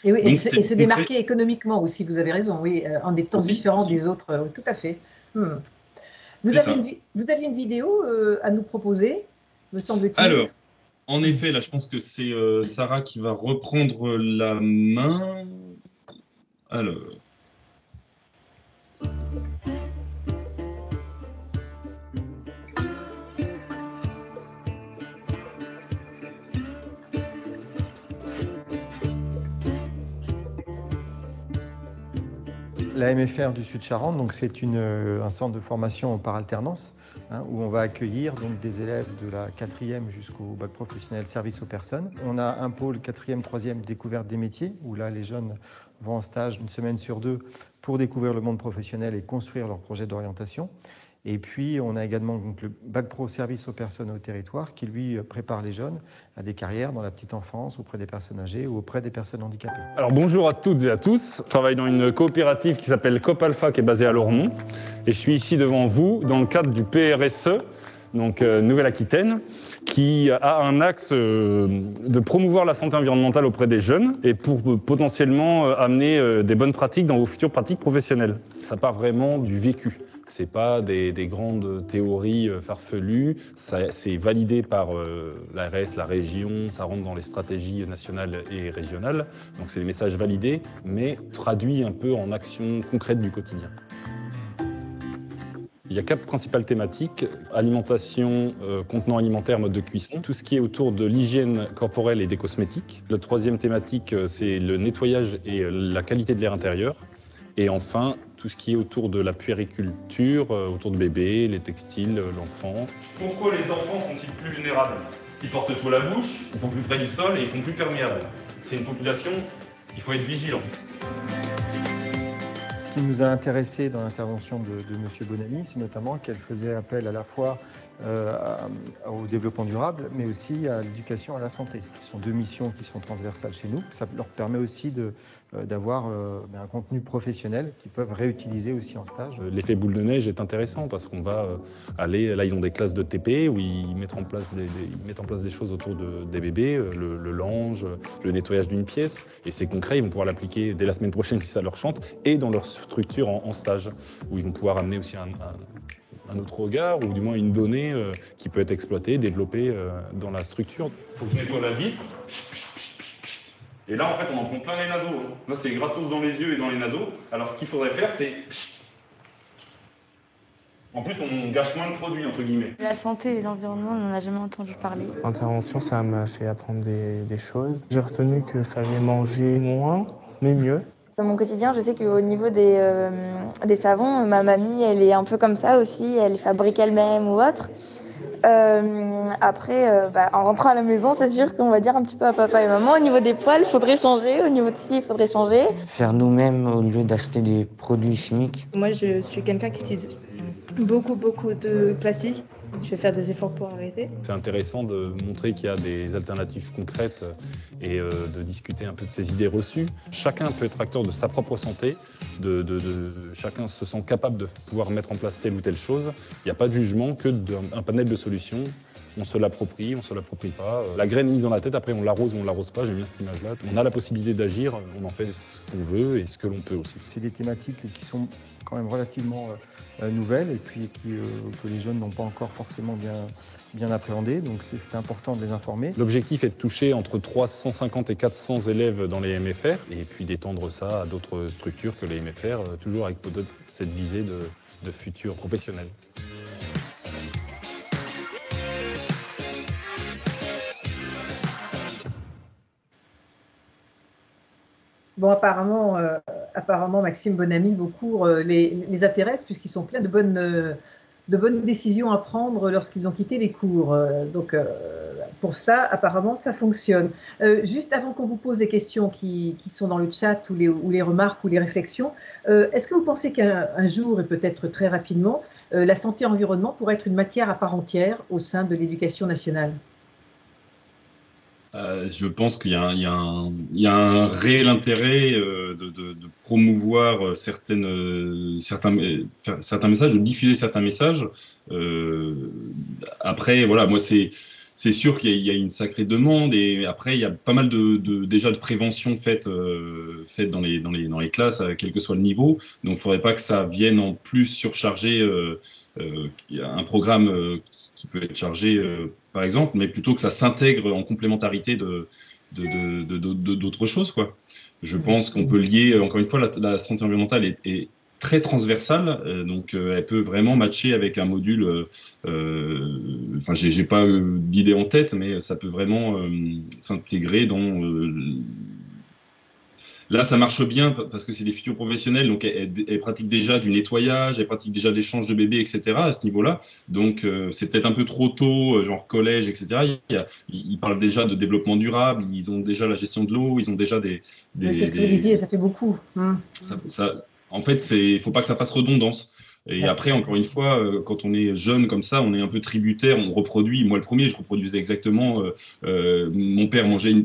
Et, oui, et se démarquer économiquement aussi, vous avez raison, oui, en étant différent des autres, tout à fait. Vous aviez une vidéo à nous proposer, me semble-t-il. Alors, en effet, là, je pense que c'est Sarah qui va reprendre la main. Alors. La MFR du Sud-Charente, donc c'est un centre de formation par alternance où on va accueillir donc des élèves de la 4e jusqu'au bac professionnel service aux personnes. On a un pôle 4e, 3e découverte des métiers où là les jeunes vont en stage une semaine sur 2 pour découvrir le monde professionnel et construire leur projet d'orientation. Et puis, on a également donc, le bac pro service aux personnes au territoire qui, lui, prépare les jeunes à des carrières dans la petite enfance, auprès des personnes âgées ou auprès des personnes handicapées. Alors, bonjour à toutes et à tous. Je travaille dans une coopérative qui s'appelle Coop Alpha, qui est basée à Lormont. Et je suis ici devant vous dans le cadre du PRSE, donc Nouvelle-Aquitaine, qui a un axe de promouvoir la santé environnementale auprès des jeunes et pour potentiellement amener des bonnes pratiques dans vos futures pratiques professionnelles. Ça part vraiment du vécu. C'est pas des grandes théories farfelues, c'est validé par l'ARS, la région, ça rentre dans les stratégies nationales et régionales. Donc c'est des messages validés, mais traduits un peu en actions concrètes du quotidien. Il y a 4 principales thématiques: alimentation, contenants alimentaires, mode de cuisson, tout ce qui est autour de l'hygiène corporelle et des cosmétiques. La 3e thématique, c'est le nettoyage et la qualité de l'air intérieur. Et enfin, tout ce qui est autour de la puériculture, autour de bébés, les textiles, l'enfant. Pourquoi les enfants sont-ils plus vulnérables? Ils portent tout à la bouche, ils sont plus près du sol et ils sont plus perméables. C'est une population, il faut être vigilant. Ce qui nous a intéressé dans l'intervention de M. Bonamy, c'est notamment qu'elle faisait appel à la fois au développement durable, mais aussi à l'éducation à la santé, ce qui sont 2 missions qui sont transversales chez nous. Ça leur permet aussi d'avoir un contenu professionnel qu'ils peuvent réutiliser aussi en stage. L'effet boule de neige est intéressant parce qu'on va aller, là ils ont des classes de TP où ils mettent en place des choses autour des bébés, le linge, le nettoyage d'une pièce, et c'est concret, ils vont pouvoir l'appliquer dès la semaine prochaine si ça leur chante, et dans leur structure en stage, où ils vont pouvoir amener aussi un autre regard, ou du moins une donnée qui peut être exploitée, développée dans la structure. Il faut que je nettoie la vitre. Et là, en fait, on en prend plein les naseaux. Là, c'est gratos dans les yeux et dans les naseaux. Alors, ce qu'il faudrait faire, c'est... En plus, on gâche moins de produits, entre guillemets. La santé et l'environnement, on n'en a jamais entendu parler. L'intervention, ça m'a fait apprendre des choses. J'ai retenu qu'il fallait manger moins, mais mieux. Dans mon quotidien, je sais qu'au niveau des savons, ma mamie, elle est un peu comme ça aussi. Elle fabrique elle-même ou autre. Après, en rentrant à la maison, c'est sûr qu'on va dire un petit peu à papa et maman, au niveau des poils, il faudrait changer, au niveau de ci, il faudrait changer. Faire nous-mêmes au lieu d'acheter des produits chimiques. Moi, je suis quelqu'un qui utilise beaucoup de plastique. je vais faire des efforts pour arrêter. C'est intéressant de montrer qu'il y a des alternatives concrètes et de discuter un peu de ces idées reçues. Chacun peut être acteur de sa propre santé, chacun se sent capable de pouvoir mettre en place telle ou telle chose. Il n'y a pas de jugement, que d'un panel de solutions. On se l'approprie, on ne se l'approprie pas. La graine mise dans la tête, après on l'arrose ou on ne l'arrose pas, j'aime bien cette image-là. On a la possibilité d'agir, on en fait ce qu'on veut et ce que l'on peut aussi. C'est des thématiques qui sont quand même relativement nouvelles et puis que les jeunes n'ont pas encore forcément bien appréhendées, donc c'est important de les informer. L'objectif est de toucher entre 350 et 400 élèves dans les MFR et puis d'étendre ça à d'autres structures que les MFR, toujours avec peut-être cette visée de futurs professionnels. Bon, apparemment, Maxime Bonamy, beaucoup les intéresse puisqu'ils sont pleins de bonnes décisions à prendre lorsqu'ils ont quitté les cours. Donc, pour ça, apparemment, ça fonctionne. Juste avant qu'on vous pose les questions qui sont dans le chat ou les remarques ou les réflexions, est-ce que vous pensez qu'un jour, et peut-être très rapidement, la santé-environnement pourrait être une matière à part entière au sein de l'éducation nationale ? Je pense qu'il y a un réel intérêt de promouvoir certains messages, de diffuser certains messages. Après, voilà, moi c'est sûr qu'il y a une sacrée demande et après il y a pas mal déjà de prévention faite dans les classes, quel que soit le niveau. Donc il ne faudrait pas que ça vienne en plus surcharger un programme qui peut être chargé par exemple, mais plutôt que ça s'intègre en complémentarité d'autres choses, quoi. Je pense qu'on peut lier, encore une fois, la santé environnementale est très transversale, donc elle peut vraiment matcher avec un module, enfin j'ai pas d'idée en tête, mais ça peut vraiment s'intégrer dans... Là, ça marche bien parce que c'est des futurs professionnels, donc elles pratiquent déjà du nettoyage, elles pratiquent déjà l'échange de bébés, etc. à ce niveau-là. Donc, c'est peut-être un peu trop tôt, genre collège, etc. Ils parlent déjà de développement durable, ils ont déjà la gestion de l'eau, ils ont déjà des c'est ce que vous disiez, ça fait beaucoup. En fait, il ne faut pas que ça fasse redondance. Et après, encore une fois, quand on est jeune comme ça, on est un peu tributaire, on reproduit. Moi, le premier, je reproduisais exactement. Mon père mangeait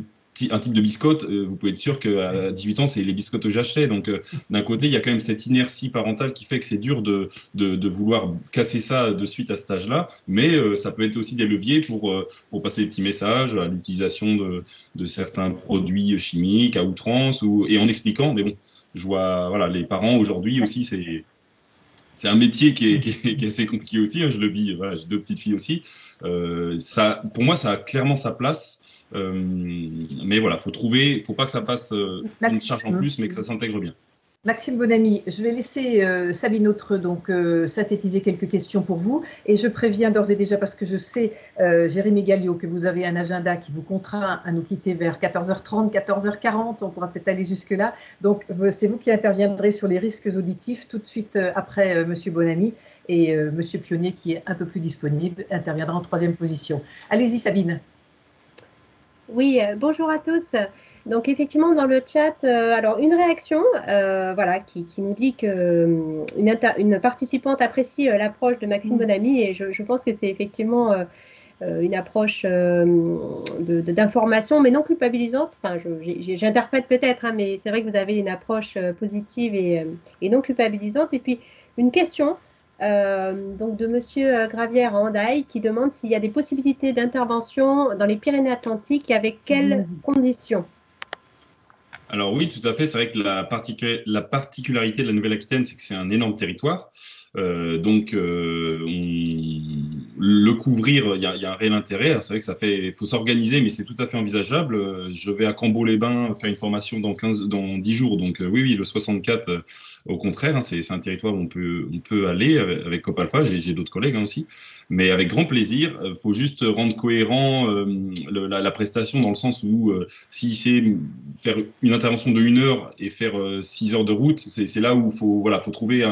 un type de biscotte, vous pouvez être sûr qu'à 18 ans, c'est les biscottes que j'achetais. Donc, d'un côté, il y a quand même cette inertie parentale qui fait que c'est dur de vouloir casser ça de suite à cet âge-là. Mais ça peut être aussi des leviers pour passer des petits messages à l'utilisation de certains produits chimiques à outrance et en expliquant. Mais bon, je vois, voilà, les parents aujourd'hui aussi, c'est un métier qui est assez compliqué aussi. Hein, je le vis, voilà, j'ai 2 petites filles aussi. Pour moi, ça a clairement sa place. Mais voilà, faut pas que ça fasse une charge en plus, mais que ça s'intègre bien. Maxime Bonamy, je vais laisser Sabine Autreux synthétiser quelques questions pour vous. Et je préviens d'ores et déjà, parce que je sais, Jérémy Galliot, que vous avez un agenda qui vous contraint à nous quitter vers 14h30, 14h40. On pourra peut-être aller jusque-là. Donc, c'est vous qui interviendrez sur les risques auditifs tout de suite après Monsieur Bonamy. Et Monsieur Pionnier, qui est un peu plus disponible, interviendra en 3e position. Allez-y, Sabine. Oui, bonjour à tous. Donc effectivement dans le chat, alors une réaction voilà, qui nous dit que une participante apprécie l'approche de Maxime Bonamy et je pense que c'est effectivement une approche d'information mais non culpabilisante. Enfin, j'interprète peut-être, hein, mais c'est vrai que vous avez une approche positive et non culpabilisante. Et puis une question donc de Monsieur Gravière Andaille qui demande s'il y a des possibilités d'intervention dans les Pyrénées-Atlantiques et avec quelles conditions. Alors oui, tout à fait. C'est vrai que la particularité de la Nouvelle-Aquitaine, c'est que c'est un énorme territoire. Donc, le couvrir, il y a un réel intérêt. C'est vrai que il faut s'organiser, mais c'est tout à fait envisageable. Je vais à Cambo-les-Bains faire une formation dans 10 jours. Donc, oui, le 64, au contraire, hein, c'est un territoire où on peut aller avec Copalfa. J'ai d'autres collègues aussi. Mais avec grand plaisir. Il faut juste rendre cohérent la prestation dans le sens où si c'est faire une intervention de 1 heure et faire 6 heures de route, c'est là où faut trouver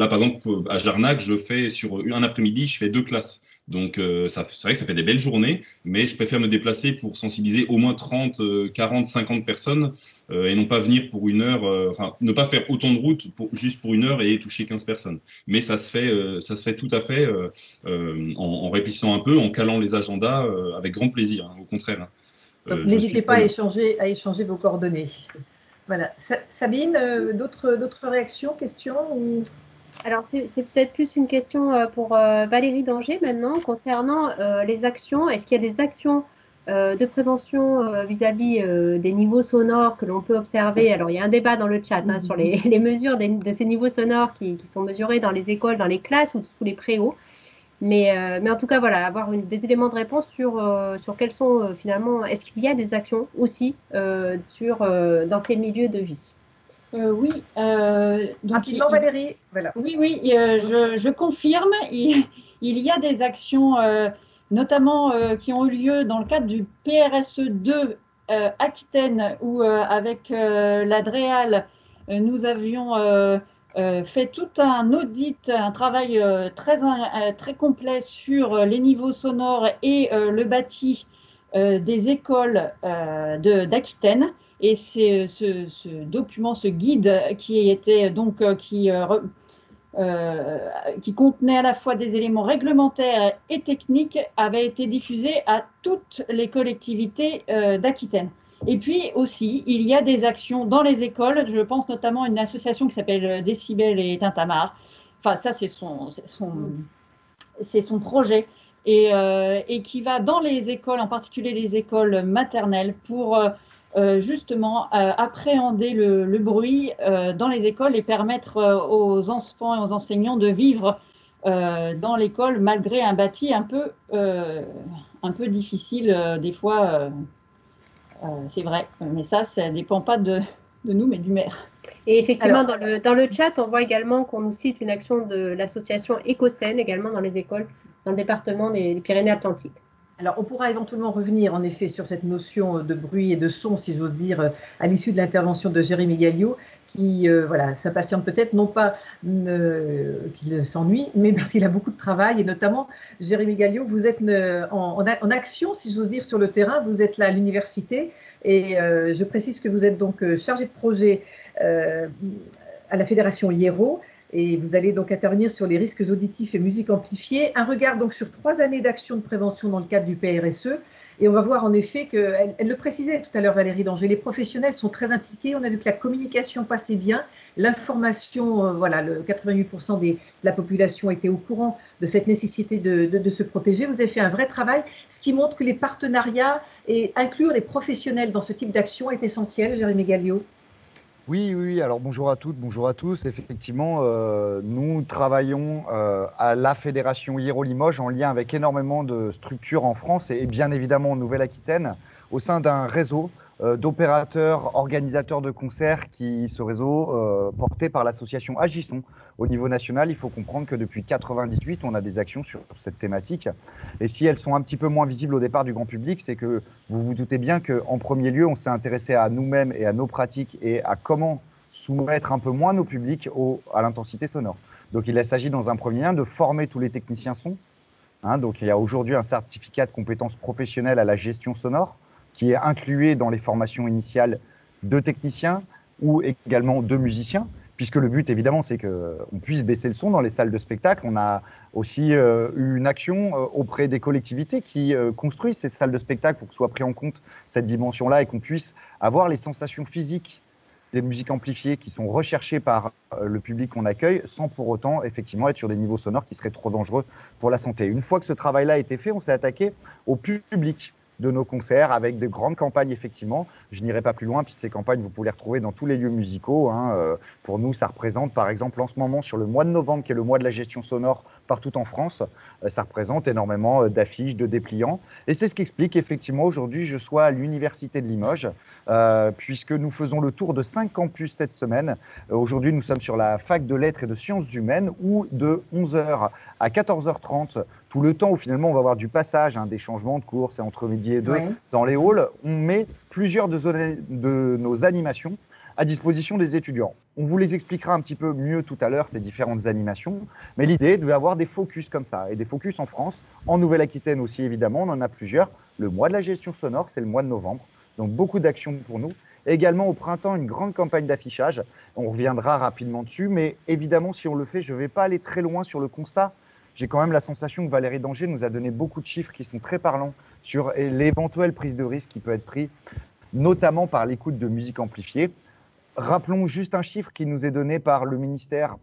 là, par exemple, à Jarnac, je fais sur un après-midi, je fais 2 classes. Donc, c'est vrai que ça fait des belles journées, mais je préfère me déplacer pour sensibiliser au moins 30, 40, 50 personnes et non pas venir pour une heure, enfin, ne pas faire autant de route juste pour une heure et toucher 15 personnes. Mais ça se fait tout à fait en réfléchissant un peu, en calant les agendas avec grand plaisir, hein, au contraire. Hein. Donc, n'hésitez pas à échanger vos coordonnées. Voilà. Sabine, d'autres réactions, questions ou... Alors, c'est peut-être plus une question pour Valérie Danger maintenant, concernant les actions. Est-ce qu'il y a des actions de prévention vis-à-vis des niveaux sonores que l'on peut observer? Alors, il y a un débat dans le chat hein, sur les mesures de ces niveaux sonores qui sont mesurés dans les écoles, dans les classes ou sous les préaux. Mais en tout cas, voilà, avoir des éléments de réponse sur quels sont finalement, est-ce qu'il y a des actions aussi dans ces milieux de vie? Oui. Donc rapidement, Valérie. Voilà. Oui, je confirme. Il y a des actions, notamment qui ont eu lieu dans le cadre du PRSE 2 Aquitaine, où avec l'Adréal, nous avions fait tout un audit, un travail très complet sur les niveaux sonores et le bâti des écoles d'Aquitaine. Et c'est ce document, ce guide qui était donc qui contenait à la fois des éléments réglementaires et techniques, avait été diffusé à toutes les collectivités d'Aquitaine. Et puis aussi, il y a des actions dans les écoles. Je pense notamment à une association qui s'appelle Décibel et Tintamarre. Enfin, ça, c'est son projet. Et qui va dans les écoles, en particulier les écoles maternelles, pour justement appréhender le bruit dans les écoles et permettre aux enfants et aux enseignants de vivre dans l'école malgré un bâti un peu difficile des fois. C'est vrai, mais ça ne dépend pas de nous, mais du maire. Et effectivement, dans le chat, on voit également qu'on nous cite une action de l'association Écosène, également dans les écoles, dans le département des Pyrénées-Atlantiques. Alors, on pourra éventuellement revenir, en effet, sur cette notion de bruit et de son, si j'ose dire, à l'issue de l'intervention de Jérémy Galliot, qui s'impatiente peut-être, non pas qu'il s'ennuie, mais parce qu'il a beaucoup de travail. Et notamment, Jérémy Galliot, vous êtes en action, si j'ose dire, sur le terrain. Vous êtes là à l'université. Et je précise que vous êtes donc chargé de projet à la Fédération IERO. Et vous allez donc intervenir sur les risques auditifs et musique amplifiée. Un regard donc sur 3 années d'action de prévention dans le cadre du PRSE. Et on va voir en effet elle le précisait tout à l'heure Valérie Danger, les professionnels sont très impliqués. On a vu que la communication passait bien, l'information, 88% de la population était au courant de cette nécessité de se protéger. Vous avez fait un vrai travail, ce qui montre que les partenariats et inclure les professionnels dans ce type d'action est essentiel. Jérémy Galliot. Oui. Alors bonjour à toutes, bonjour à tous. Effectivement, nous travaillons à la Fédération IERO Limoges en lien avec énormément de structures en France et bien évidemment en Nouvelle-Aquitaine au sein d'un réseau d'opérateurs, organisateurs de concerts ce réseau porté par l'association Agisson. Au niveau national, il faut comprendre que depuis 1998, on a des actions sur cette thématique. Et si elles sont un petit peu moins visibles au départ du grand public, c'est que vous vous doutez bien qu'en premier lieu, on s'est intéressé à nous-mêmes et à nos pratiques et à comment soumettre un peu moins nos publics à l'intensité sonore. Donc il s'agit dans un premier lieu de former tous les techniciens son. Donc il y a aujourd'hui un certificat de compétences professionnelles à la gestion sonore qui est inclus dans les formations initiales de techniciens ou également de musiciens, puisque le but, évidemment, c'est qu'on puisse baisser le son dans les salles de spectacle. On a aussi eu une action auprès des collectivités qui construisent ces salles de spectacle pour que soit pris en compte cette dimension-là et qu'on puisse avoir les sensations physiques des musiques amplifiées qui sont recherchées par le public qu'on accueille, sans pour autant, effectivement, être sur des niveaux sonores qui seraient trop dangereux pour la santé. Une fois que ce travail-là a été fait, on s'est attaqué au public de nos concerts avec de grandes campagnes, effectivement. Je n'irai pas plus loin, puis ces campagnes, vous pouvez les retrouver dans tous les lieux musicaux. Pour nous, ça représente, par exemple, en ce moment, sur le mois de novembre, qui est le mois de la gestion sonore partout en France, ça représente énormément d'affiches, de dépliants. Et c'est ce qui explique, effectivement, aujourd'hui, je sois à l'Université de Limoges, puisque nous faisons le tour de 5 campus cette semaine. Aujourd'hui, nous sommes sur la fac de lettres et de sciences humaines, où de 11h à 14h30, tout le temps où finalement on va avoir du passage, des changements de cours, c'est entre midi et 2, dans les halls, on met plusieurs de nos animations à disposition des étudiants. On vous les expliquera un petit peu mieux tout à l'heure, ces différentes animations, mais l'idée est d'avoir des focus comme ça, et des focus en France, en Nouvelle-Aquitaine aussi évidemment, on en a plusieurs. Le mois de la gestion sonore, c'est le mois de novembre, donc beaucoup d'actions pour nous. Également au printemps, une grande campagne d'affichage, on reviendra rapidement dessus, mais évidemment si on le fait, je ne vais pas aller très loin sur le constat. J'ai quand même la sensation que Valérie Danger nous a donné beaucoup de chiffres qui sont très parlants sur l'éventuelle prise de risque qui peut être prise, notamment par l'écoute de musique amplifiée. Rappelons juste un chiffre qui nous est donné par le ministère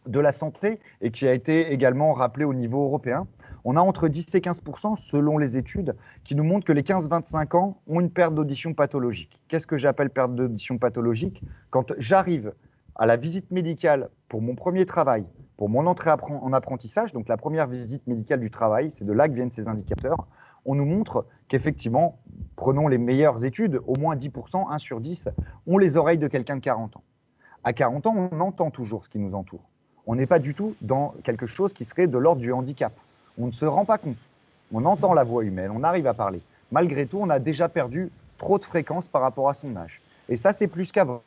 de la Santé et qui a été également rappelé au niveau européen. On a entre 10 et 15% selon les études qui nous montrent que les 15-25 ans ont une perte d'audition pathologique. Qu'est-ce que j'appelle perte d'audition pathologique? Quand j'arrive à la visite médicale pour mon premier travail, pour mon entrée en apprentissage, donc la première visite médicale du travail, c'est de là que viennent ces indicateurs, on nous montre qu'effectivement, prenons les meilleures études, au moins 10%, 1 sur 10, ont les oreilles de quelqu'un de 40 ans. À 40 ans, on entend toujours ce qui nous entoure. On n'est pas du tout dans quelque chose qui serait de l'ordre du handicap. On ne se rend pas compte. On entend la voix humaine, on arrive à parler. Malgré tout, on a déjà perdu trop de fréquences par rapport à son âge. Et ça, c'est plus qu'avant.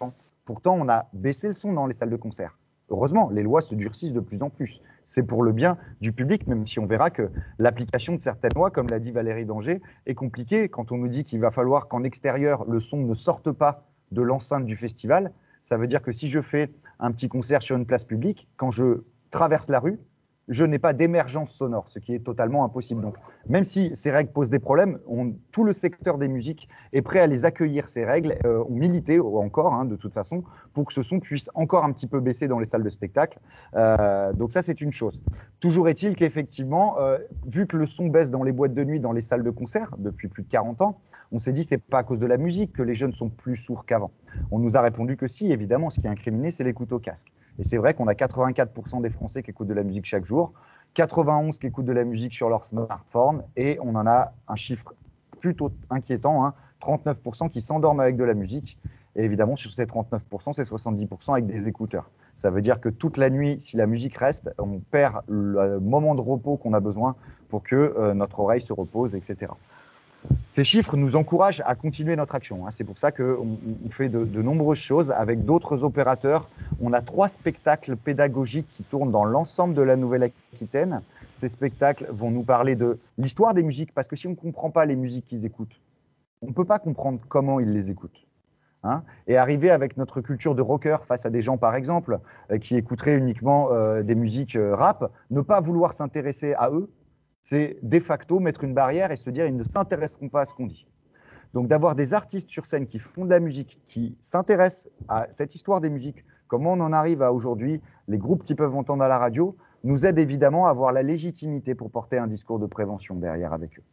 Pourtant, on a baissé le son dans les salles de concert. Heureusement, les lois se durcissent de plus en plus. C'est pour le bien du public, même si on verra que l'application de certaines lois, comme l'a dit Valérie Danger, est compliquée. Quand on nous dit qu'il va falloir qu'en extérieur, le son ne sorte pas de l'enceinte du festival, ça veut dire que si je fais un petit concert sur une place publique, quand je traverse la rue, je n'ai pas d'émergence sonore, ce qui est totalement impossible. Donc, même si ces règles posent des problèmes, tout le secteur des musiques est prêt à les accueillir, ces règles, ont milité encore, de toute façon, pour que ce son puisse encore un petit peu baisser dans les salles de spectacle. Donc ça, c'est une chose. Toujours est-il qu'effectivement, vu que le son baisse dans les boîtes de nuit, dans les salles de concert, depuis plus de 40 ans, on s'est dit, c'est pas à cause de la musique que les jeunes sont plus sourds qu'avant. On nous a répondu que si, évidemment, ce qui est incriminé, c'est l'écoute au casque. Et c'est vrai qu'on a 84% des Français qui écoutent de la musique chaque jour, 91 qui écoutent de la musique sur leur smartphone, et on en a un chiffre plutôt inquiétant, 39% qui s'endorment avec de la musique. Et évidemment, sur ces 39%, c'est 70% avec des écouteurs. Ça veut dire que toute la nuit, si la musique reste, on perd le moment de repos qu'on a besoin pour que notre oreille se repose, etc. Ces chiffres nous encouragent à continuer notre action. C'est pour ça qu'on fait de nombreuses choses avec d'autres opérateurs. On a 3 spectacles pédagogiques qui tournent dans l'ensemble de la Nouvelle-Aquitaine. Ces spectacles vont nous parler de l'histoire des musiques, parce que si on ne comprend pas les musiques qu'ils écoutent, on ne peut pas comprendre comment ils les écoutent. Et arriver avec notre culture de rocker face à des gens, par exemple, qui écouteraient uniquement des musiques rap, ne pas vouloir s'intéresser à eux, c'est de facto mettre une barrière et se dire ils ne s'intéresseront pas à ce qu'on dit. Donc d'avoir des artistes sur scène qui font de la musique, qui s'intéressent à cette histoire des musiques, comment on en arrive à aujourd'hui, les groupes qui peuvent entendre à la radio, nous aide évidemment à avoir la légitimité pour porter un discours de prévention derrière avec eux.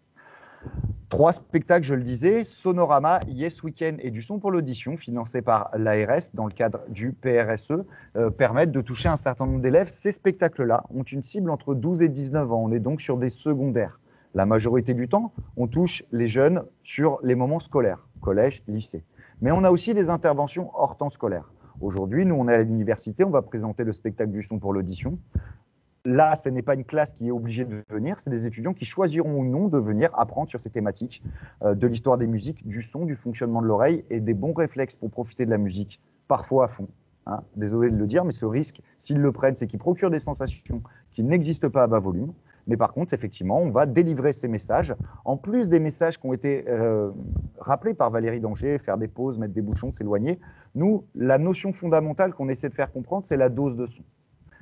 3 spectacles, je le disais, Sonorama, Yes Weekend et du son pour l'audition, financés par l'ARS dans le cadre du PRSE, permettent de toucher un certain nombre d'élèves. Ces spectacles-là ont une cible entre 12 et 19 ans. On est donc sur des secondaires. La majorité du temps, on touche les jeunes sur les moments scolaires, collège, lycée. Mais on a aussi des interventions hors temps scolaire. Aujourd'hui, nous, on est à l'université, on va présenter le spectacle du son pour l'audition. Là, ce n'est pas une classe qui est obligée de venir, c'est des étudiants qui choisiront ou non de venir apprendre sur ces thématiques de l'histoire des musiques, du son, du fonctionnement de l'oreille et des bons réflexes pour profiter de la musique, parfois à fond. Désolé de le dire, mais ce risque, s'ils le prennent, c'est qu'ils procurent des sensations qui n'existent pas à bas volume. Mais par contre, effectivement, on va délivrer ces messages, en plus des messages qui ont été rappelés par Valérie Danger, faire des pauses, mettre des bouchons, s'éloigner. Nous, la notion fondamentale qu'on essaie de faire comprendre, c'est la dose de son.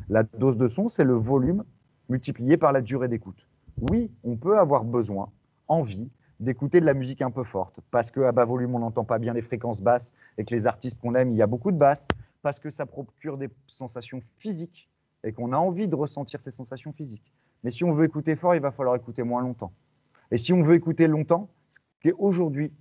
La dose de son, c'est le volume multiplié par la durée d'écoute. Oui, on peut avoir besoin, envie, d'écouter de la musique un peu forte, parce qu'à bas volume, on n'entend pas bien les fréquences basses, et que les artistes qu'on aime, il y a beaucoup de basses, parce que ça procure des sensations physiques, et qu'on a envie de ressentir ces sensations physiques. Mais si on veut écouter fort, il va falloir écouter moins longtemps. Et si on veut écouter longtemps, ce qui est aujourd'hui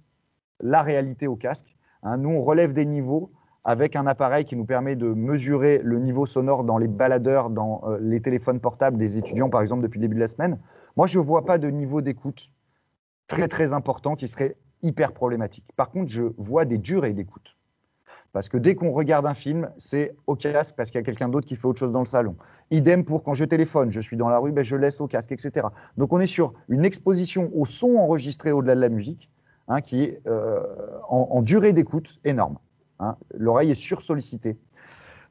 la réalité au casque, nous, on relève des niveaux, avec un appareil qui nous permet de mesurer le niveau sonore dans les baladeurs, dans les téléphones portables des étudiants, par exemple, depuis le début de la semaine. Moi, je ne vois pas de niveau d'écoute très, très important qui serait hyper problématique. Par contre, je vois des durées d'écoute. Parce que dès qu'on regarde un film, c'est au casque parce qu'il y a quelqu'un d'autre qui fait autre chose dans le salon. Idem pour quand je téléphone, je suis dans la rue, je laisse au casque, etc. Donc, on est sur une exposition au son enregistré au-delà de la musique, qui est en durée d'écoute énorme. hein. L'oreille est sursollicitée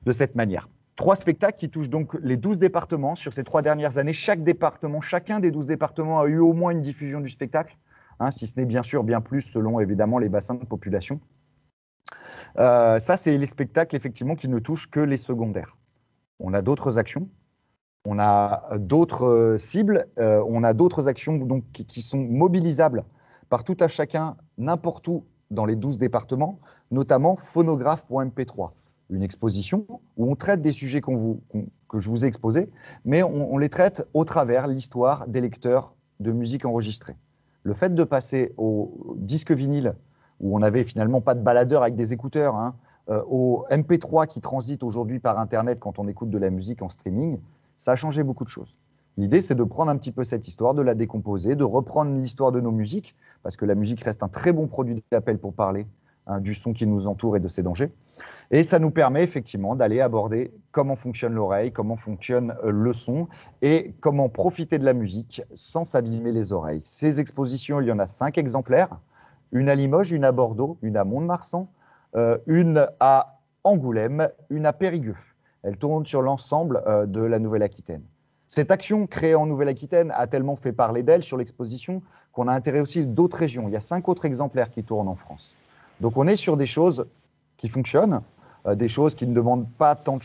de cette manière. 3 spectacles qui touchent donc les 12 départements sur ces 3 dernières années. Chacun des 12 départements a eu au moins une diffusion du spectacle, hein, si ce n'est bien sûr bien plus selon évidemment les bassins de population. Ça, c'est les spectacles effectivement qui ne touchent que les secondaires. On a d'autres actions, on a d'autres cibles, on a d'autres actions donc, qui sont mobilisables par tout à chacun, n'importe où dans les 12 départements, notamment phonographe.mp3. Une exposition où on traite des sujets que je vous ai exposés, mais on les traite au travers l'histoire des lecteurs de musique enregistrée. Le fait de passer au disque vinyle, où on n'avait finalement pas de baladeur avec des écouteurs, hein, au MP3 qui transite aujourd'hui par Internet quand on écoute de la musique en streaming, ça a changé beaucoup de choses. L'idée, c'est de prendre un petit peu cette histoire, de la décomposer, de reprendre l'histoire de nos musiques, parce que la musique reste un très bon produit d'appel pour parler, hein, du son qui nous entoure et de ses dangers. Et ça nous permet effectivement d'aller aborder comment fonctionne l'oreille, comment fonctionne le son et comment profiter de la musique sans s'abîmer les oreilles. Ces expositions, il y en a 5 exemplaires, une à Limoges, une à Bordeaux, une à Mont-de-Marsan, une à Angoulême, une à Périgueux. Elles tournent sur l'ensemble de la Nouvelle-Aquitaine. Cette action créée en Nouvelle-Aquitaine a tellement fait parler d'elle sur l'exposition qu'on a intérêt aussi d'autres régions. Il y a 5 autres exemplaires qui tournent en France. Donc on est sur des choses qui fonctionnent, des choses qui ne demandent pas tant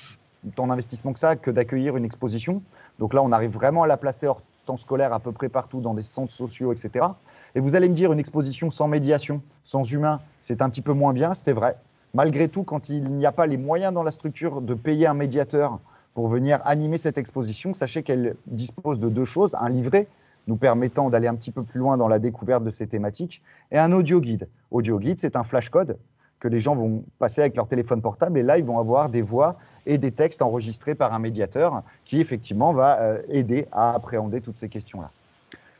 d'investissement que ça, que d'accueillir une exposition. Donc là, on arrive vraiment à la placer hors temps scolaire à peu près partout, dans des centres sociaux, etc. Et vous allez me dire, une exposition sans médiation, sans humain, c'est un petit peu moins bien, c'est vrai. Malgré tout, quand il n'y a pas les moyens dans la structure de payer un médiateur pour venir animer cette exposition, sachez qu'elle dispose de 2 choses, un livret nous permettant d'aller un petit peu plus loin dans la découverte de ces thématiques, et un audio guide. Audio guide, c'est un flashcode que les gens vont passer avec leur téléphone portable, et là, ils vont avoir des voix et des textes enregistrés par un médiateur qui, effectivement, va aider à appréhender toutes ces questions-là.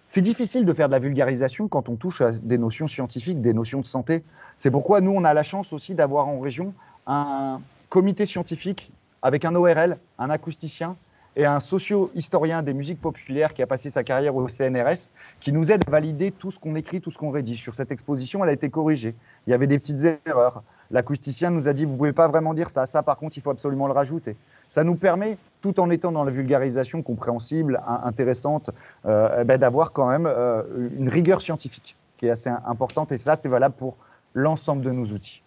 C'est difficile de faire de la vulgarisation quand on touche à des notions scientifiques, des notions de santé. C'est pourquoi nous, on a la chance aussi d'avoir en région un comité scientifique avec un ORL, un acousticien et un socio-historien des musiques populaires qui a passé sa carrière au CNRS, qui nous aide à valider tout ce qu'on écrit, tout ce qu'on rédige. Sur cette exposition, elle a été corrigée. Il y avait des petites erreurs. L'acousticien nous a dit, vous ne pouvez pas vraiment dire ça. Ça, par contre, il faut absolument le rajouter. Ça nous permet, tout en étant dans la vulgarisation compréhensible, intéressante, d'avoir quand même une rigueur scientifique qui est assez importante. Et ça, c'est valable pour l'ensemble de nos outils.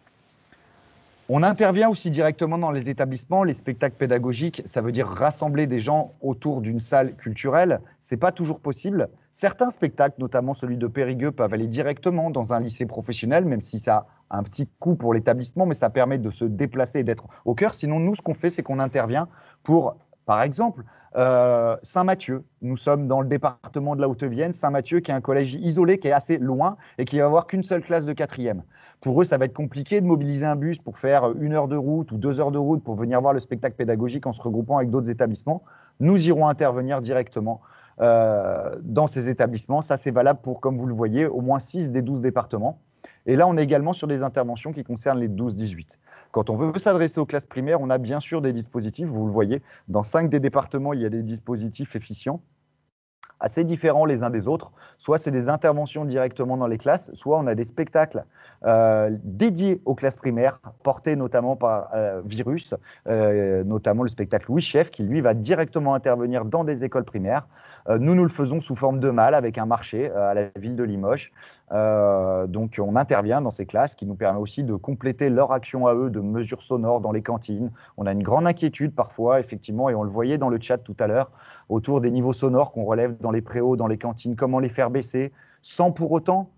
On intervient aussi directement dans les établissements, les spectacles pédagogiques, ça veut dire rassembler des gens autour d'une salle culturelle. Ce n'est pas toujours possible. Certains spectacles, notamment celui de Périgueux, peuvent aller directement dans un lycée professionnel, même si ça a un petit coût pour l'établissement, mais ça permet de se déplacer et d'être au cœur. Sinon, nous, ce qu'on fait, c'est qu'on intervient pour, par exemple, Saint-Mathieu. Nous sommes dans le département de la Haute-Vienne. Saint-Mathieu, qui est un collège isolé, qui est assez loin et qui va avoir qu'une seule classe de 4e. Pour eux, ça va être compliqué de mobiliser un bus pour faire 1 heure de route ou 2 heures de route pour venir voir le spectacle pédagogique en se regroupant avec d'autres établissements. Nous irons intervenir directement dans ces établissements. Ça, c'est valable pour, comme vous le voyez, au moins 6 des 12 départements. Et là, on est également sur des interventions qui concernent les 12-18. Quand on veut s'adresser aux classes primaires, on a bien sûr des dispositifs, vous le voyez. Dans 5 des départements, il y a des dispositifs efficients, assez différents les uns des autres. Soit c'est des interventions directement dans les classes, soit on a des spectacles dédiés aux classes primaires, portés notamment par Virus, notamment le spectacle Louis Chef, qui lui va directement intervenir dans des écoles primaires. Nous le faisons sous forme de malle avec un marché à la ville de Limoges. Donc on intervient dans ces classes, qui nous permet aussi de compléter leur action à eux de mesures sonores dans les cantines. On a une grande inquiétude parfois, effectivement, et on le voyait dans le chat tout à l'heure, autour des niveaux sonores qu'on relève dans les préaux, dans les cantines, comment les faire baisser, sans pour autant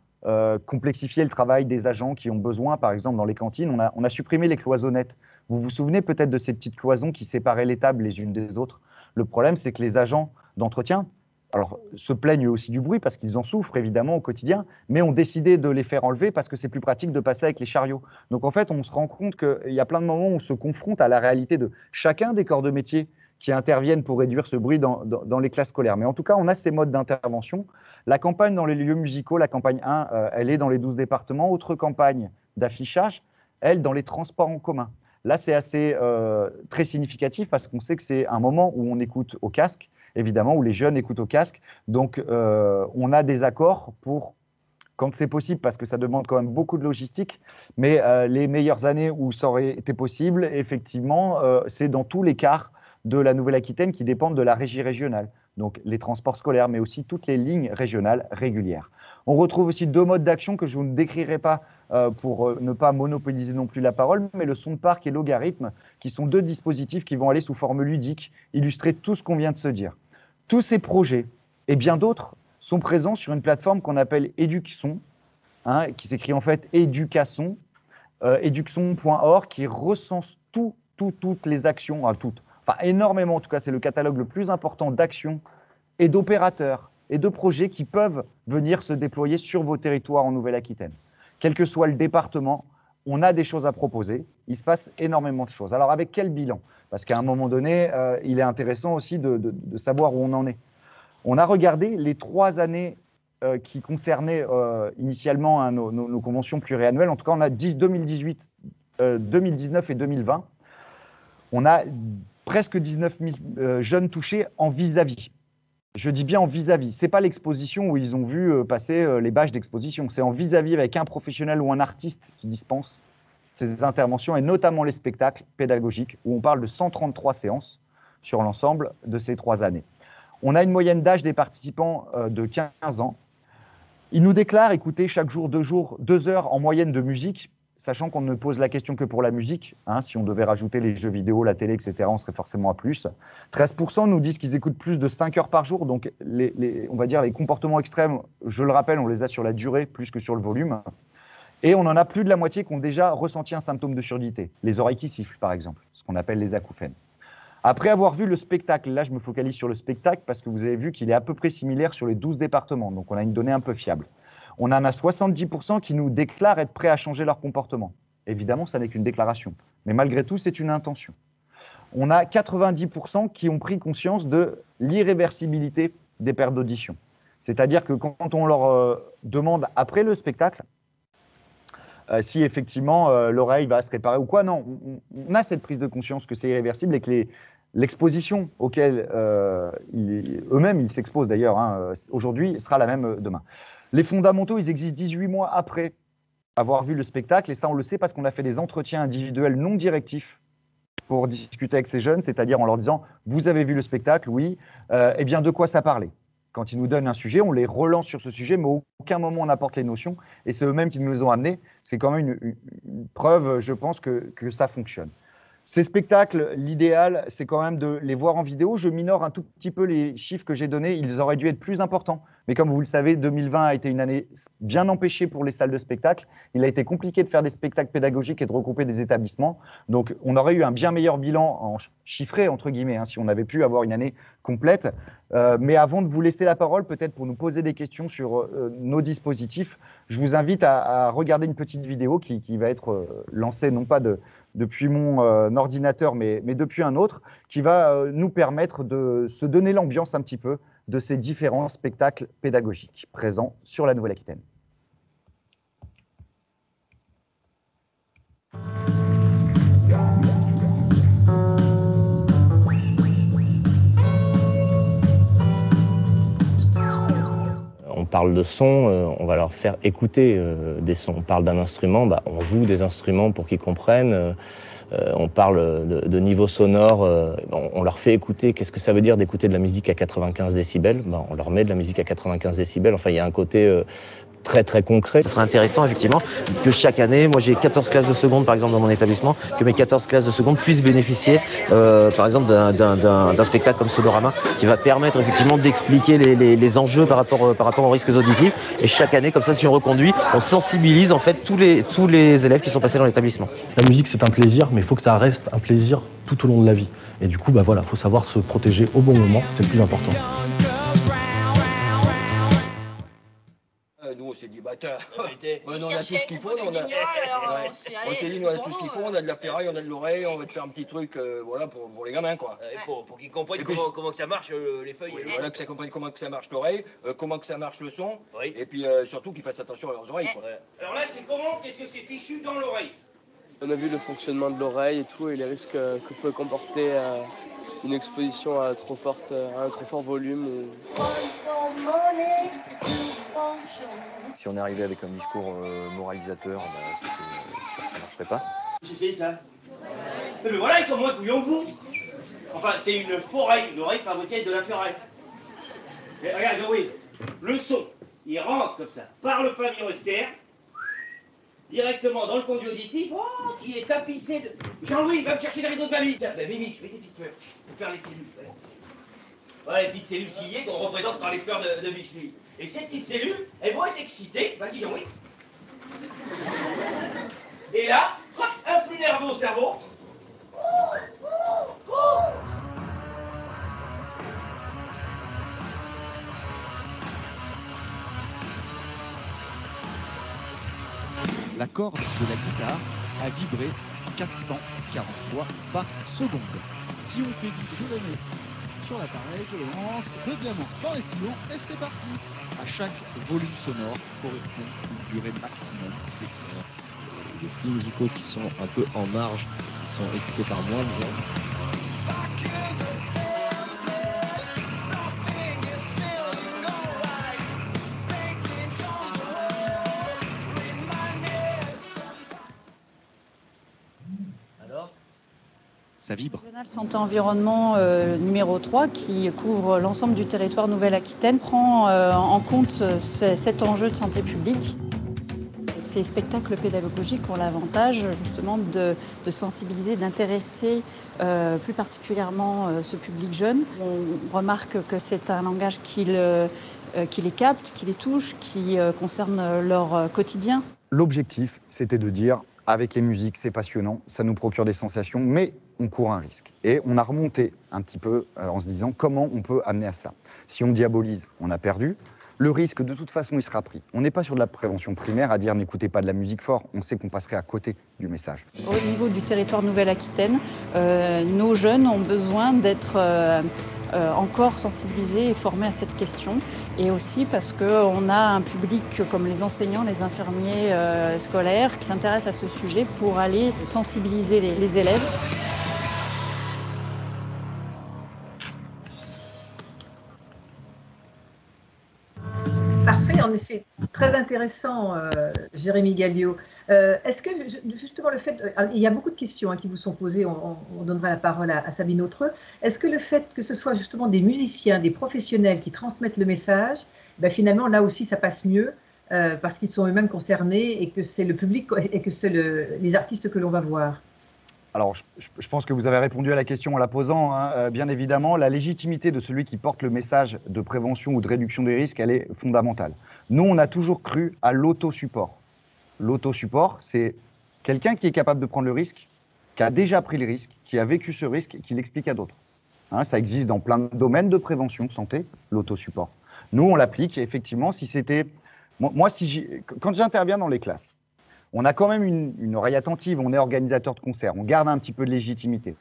complexifier le travail des agents qui ont besoin. Par exemple, dans les cantines, on a supprimé les cloisonnettes. Vous vous souvenez peut-être de ces petites cloisons qui séparaient les tables les unes des autres. Le problème, c'est que les agents d'entretien, alors, se plaignent aussi du bruit parce qu'ils en souffrent évidemment au quotidien, mais ont décidé de les faire enlever parce que c'est plus pratique de passer avec les chariots. Donc en fait, on se rend compte qu'il y a plein de moments où on se confronte à la réalité de chacun des corps de métier qui interviennent pour réduire ce bruit dans les classes scolaires. Mais en tout cas, on a ces modes d'intervention. La campagne dans les lieux musicaux, la campagne 1, elle est dans les 12 départements. Autre campagne d'affichage, elle, dans les transports en commun. Là, c'est assez très significatif parce qu'on sait que c'est un moment où on écoute au casque, évidemment, où les jeunes écoutent au casque. Donc, on a des accords pour quand c'est possible, parce que ça demande quand même beaucoup de logistique. Mais les meilleures années où ça aurait été possible, effectivement, c'est dans tous les quarts de la Nouvelle-Aquitaine qui dépendent de la régie régionale. Donc les transports scolaires, mais aussi toutes les lignes régionales régulières. On retrouve aussi 2 modes d'action que je ne décrirai pas pour ne pas monopoliser non plus la parole, mais le son de parc et logarithme, qui sont 2 dispositifs qui vont aller sous forme ludique, illustrer tout ce qu'on vient de se dire. Tous ces projets et bien d'autres sont présents sur une plateforme qu'on appelle Eduxson, qui s'écrit en fait Educason, eduxson.org, qui recense toutes les actions, enfin énormément en tout cas, c'est le catalogue le plus important d'actions et d'opérateurs et de projets qui peuvent venir se déployer sur vos territoires en Nouvelle-Aquitaine. Quel que soit le département, on a des choses à proposer. Il se passe énormément de choses. Alors avec quel bilan? Parce qu'à un moment donné, il est intéressant aussi de savoir où on en est. On a regardé les 3 années qui concernaient initialement nos conventions pluriannuelles. En tout cas, on a 2018, 2019 et 2020. On a presque 19 000 jeunes touchés en vis-à-vis. Je dis bien en vis-à-vis. Ce n'est pas l'exposition où ils ont vu passer les badges d'exposition. C'est en vis-à-vis avec un professionnel ou un artiste qui dispense ces interventions, et notamment les spectacles pédagogiques, où on parle de 133 séances sur l'ensemble de ces 3 années. On a une moyenne d'âge des participants de 15 ans. Ils nous déclarent écouter chaque jour 2 heures en moyenne de musique, sachant qu'on ne pose la question que pour la musique. Si on devait rajouter les jeux vidéo, la télé, etc., on serait forcément à plus. 13% nous disent qu'ils écoutent plus de 5 heures par jour. Donc, on va dire les comportements extrêmes, je le rappelle, on les a sur la durée plus que sur le volume. Et on en a plus de la moitié qui ont déjà ressenti un symptôme de surdité. Les oreilles qui sifflent, par exemple, ce qu'on appelle les acouphènes. Après avoir vu le spectacle, là je me focalise sur le spectacle parce que vous avez vu qu'il est à peu près similaire sur les 12 départements. Donc, on a une donnée un peu fiable. On en a 70% qui nous déclarent être prêts à changer leur comportement. Évidemment, ça n'est qu'une déclaration. Mais malgré tout, c'est une intention. On a 90% qui ont pris conscience de l'irréversibilité des pertes d'audition. C'est-à-dire que quand on leur demande après le spectacle, si effectivement l'oreille va se réparer ou quoi, non, on a cette prise de conscience que c'est irréversible et que l'exposition auquel eux-mêmes ils s'exposent d'ailleurs aujourd'hui sera la même demain. Les fondamentaux, ils existent 18 mois après avoir vu le spectacle, et ça, on le sait parce qu'on a fait des entretiens individuels non directifs pour discuter avec ces jeunes, c'est-à-dire en leur disant « Vous avez vu le spectacle? Oui. Eh bien, de quoi ça parlait ?» Quand ils nous donnent un sujet, on les relance sur ce sujet, mais à aucun moment on apporte les notions, et c'est eux-mêmes qui nous les ont amenés. C'est quand même une preuve, je pense, que ça fonctionne. Ces spectacles, l'idéal, c'est quand même de les voir en vidéo. Je minore un tout petit peu les chiffres que j'ai donnés. Ils auraient dû être plus importants. Mais comme vous le savez, 2020 a été une année bien empêchée pour les salles de spectacle. Il a été compliqué de faire des spectacles pédagogiques et de regrouper des établissements. Donc, on aurait eu un bien meilleur bilan en chiffré, entre guillemets, si on avait pu avoir une année complète. Mais avant de vous laisser la parole, peut-être pour nous poser des questions sur nos dispositifs, je vous invite à regarder une petite vidéo qui va être lancée, non pas depuis mon ordinateur, mais depuis un autre, qui va nous permettre de se donner l'ambiance un petit peu de ces différents spectacles pédagogiques présents sur la Nouvelle-Aquitaine. On parle de son, on va leur faire écouter des sons. On parle d'un instrument, on joue des instruments pour qu'ils comprennent. On parle de niveau sonore, on leur fait écouter. Qu'est-ce que ça veut dire d'écouter de la musique à 95 décibels? On leur met de la musique à 95 décibels. Enfin, il y a un côté très très concret. Ce serait intéressant effectivement que chaque année, moi j'ai 14 classes de seconde par exemple dans mon établissement, que mes 14 classes de seconde puissent bénéficier par exemple d'un spectacle comme Sonorama qui va permettre effectivement d'expliquer les enjeux par rapport aux risques auditifs, et chaque année comme ça, si on reconduit, on sensibilise en fait tous les élèves qui sont passés dans l'établissement. La musique c'est un plaisir, mais il faut que ça reste un plaisir tout au long de la vie, et du coup voilà, faut savoir se protéger au bon moment, c'est le plus important. Nous on s'est dit, on a tout ce qu'il faut, on s'est dit, on a tout ce qu'il faut, on a de la ferraille, on a de l'oreille, on va te faire un petit truc voilà, pour les gamins quoi. Pour qu'ils comprennent comment que ça marche les feuilles. Voilà, que ça comprenne comment que ça marche l'oreille, comment que ça marche le son, et puis surtout qu'ils fassent attention à leurs oreilles quoi. Alors là c'est comment? Qu'est-ce que c'est fichu dans l'oreille? On a vu le fonctionnement de l'oreille et tout, et les risques que peut comporter une exposition à un trop fort volume. Si on est arrivé avec un discours moralisateur, c'était sûr que ça ne marcherait pas. C'est ça. Mais voilà, ils sont moins couillons que vous. Enfin, c'est une oreille fabriquée de la ferraille. Mais regarde, oui, le son, il rentre comme ça, par le faviorester, directement dans le conduit auditif, qui est tapissé de... Jean-Louis, va me chercher les rideaux de mamie. Tiens, Mimi, mets des petites fleurs pour faire les cellules. Voilà les petites cellules ciliées qu'on représente par les fleurs de Vichy. Et ces petites cellules, elles vont être excitées. Vas-y, Jean-Louis. Et là, un flux nerveux au cerveau. La corde de la guitare a vibré 440 fois par seconde. Si on fait du je le mets sur l'appareil, je le lance, le diamant dans les sillons et c'est parti. À chaque volume sonore correspond une durée maximum d'écoute. Des styles musicaux qui sont un peu en marge, qui sont écoutés par moins de gens. Ça vibre. Régional Santé Environnement numéro 3, qui couvre l'ensemble du territoire Nouvelle-Aquitaine, prend en compte cet enjeu de santé publique. Ces spectacles pédagogiques ont l'avantage justement de sensibiliser, d'intéresser plus particulièrement ce public jeune. On remarque que c'est un langage qui les capte, qui les touche, qui concerne leur quotidien. L'objectif, c'était de dire, avec les musiques, c'est passionnant, ça nous procure des sensations, mais on court un risque. Et on a remonté un petit peu en se disant comment on peut amener à ça. Si on diabolise, on a perdu. Le risque, de toute façon, il sera pris. On n'est pas sur de la prévention primaire à dire n'écoutez pas de la musique fort. On sait qu'on passerait à côté du message. Au niveau du territoire Nouvelle-Aquitaine, nos jeunes ont besoin d'être encore sensibilisés et formés à cette question. Et aussi parce qu'on a un public comme les enseignants, les infirmiers scolaires qui s'intéressent à ce sujet pour aller sensibiliser les élèves. Parfait, en effet, très intéressant, Jérémy Galliot. Est-ce que justement le fait, il y a beaucoup de questions qui vous sont posées, on donnera la parole à Sabine Autreux. Est-ce que le fait que ce soit justement des musiciens, des professionnels qui transmettent le message, finalement là aussi ça passe mieux parce qu'ils sont eux-mêmes concernés et que c'est le public et que c'est les artistes que l'on va voir? Alors, je pense que vous avez répondu à la question en la posant. Bien évidemment, la légitimité de celui qui porte le message de prévention ou de réduction des risques, elle est fondamentale. Nous, on a toujours cru à l'autosupport. L'autosupport, c'est quelqu'un qui est capable de prendre le risque, qui a déjà pris le risque, qui a vécu ce risque et qui l'explique à d'autres. Ça existe dans plein de domaines de prévention, santé, l'autosupport. Nous, on l'applique et effectivement, si c'était... Moi, quand j'interviens dans les classes, on a quand même une oreille attentive, on est organisateur de concerts, on garde un petit peu de légitimité.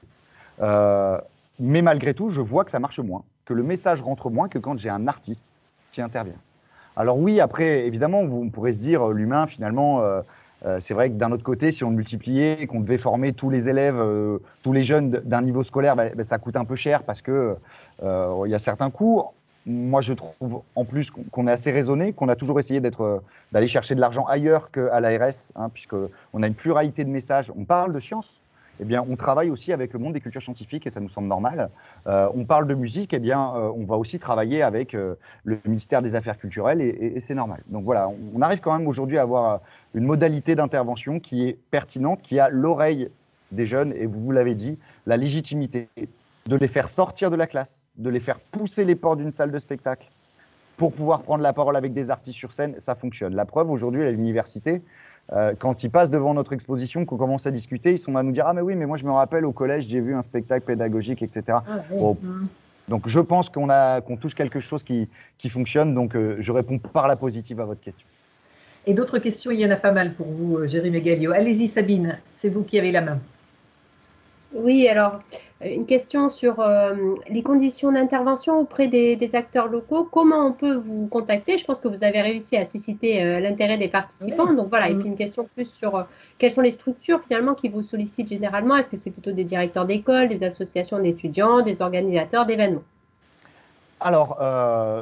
Mais malgré tout, je vois que ça marche moins, que le message rentre moins que quand j'ai un artiste qui intervient. Alors oui, après, évidemment, on pourrait se dire, l'humain, finalement, c'est vrai que d'un autre côté, si on multipliait, qu'on devait former tous les élèves, tous les jeunes d'un niveau scolaire, ça coûte un peu cher parce qu'il y a certains coûts. Moi, je trouve en plus qu'on est assez raisonné, qu'on a toujours essayé d'aller chercher de l'argent ailleurs qu'à l'ARS, puisqu'on a une pluralité de messages. On parle de science, eh bien, on travaille aussi avec le monde des cultures scientifiques et ça nous semble normal. On parle de musique, eh bien, on va aussi travailler avec le ministère des Affaires culturelles et c'est normal. Donc voilà, on arrive quand même aujourd'hui à avoir une modalité d'intervention qui est pertinente, qui a l'oreille des jeunes et vous l'avez dit, la légitimité de les faire sortir de la classe, de les faire pousser les portes d'une salle de spectacle pour pouvoir prendre la parole avec des artistes sur scène, ça fonctionne. La preuve, aujourd'hui, à l'université, quand ils passent devant notre exposition, qu'on commence à discuter, ils sont à nous dire « Ah mais oui, mais moi je me rappelle au collège, j'ai vu un spectacle pédagogique, etc. Ah, oui. Bon. Donc je pense qu'on touche quelque chose qui fonctionne, donc je réponds par la positive à votre question. Et d'autres questions, il y en a pas mal pour vous, Jérémy Galliot. Allez-y Sabine, c'est vous qui avez la main. Oui, alors, une question sur les conditions d'intervention auprès des acteurs locaux. Comment on peut vous contacter? Je pense que vous avez réussi à susciter l'intérêt des participants. Oui. Donc voilà, et puis une question plus sur quelles sont les structures finalement qui vous sollicitent généralement? Est-ce que c'est plutôt des directeurs d'école, des associations d'étudiants, des organisateurs d'événements? Alors,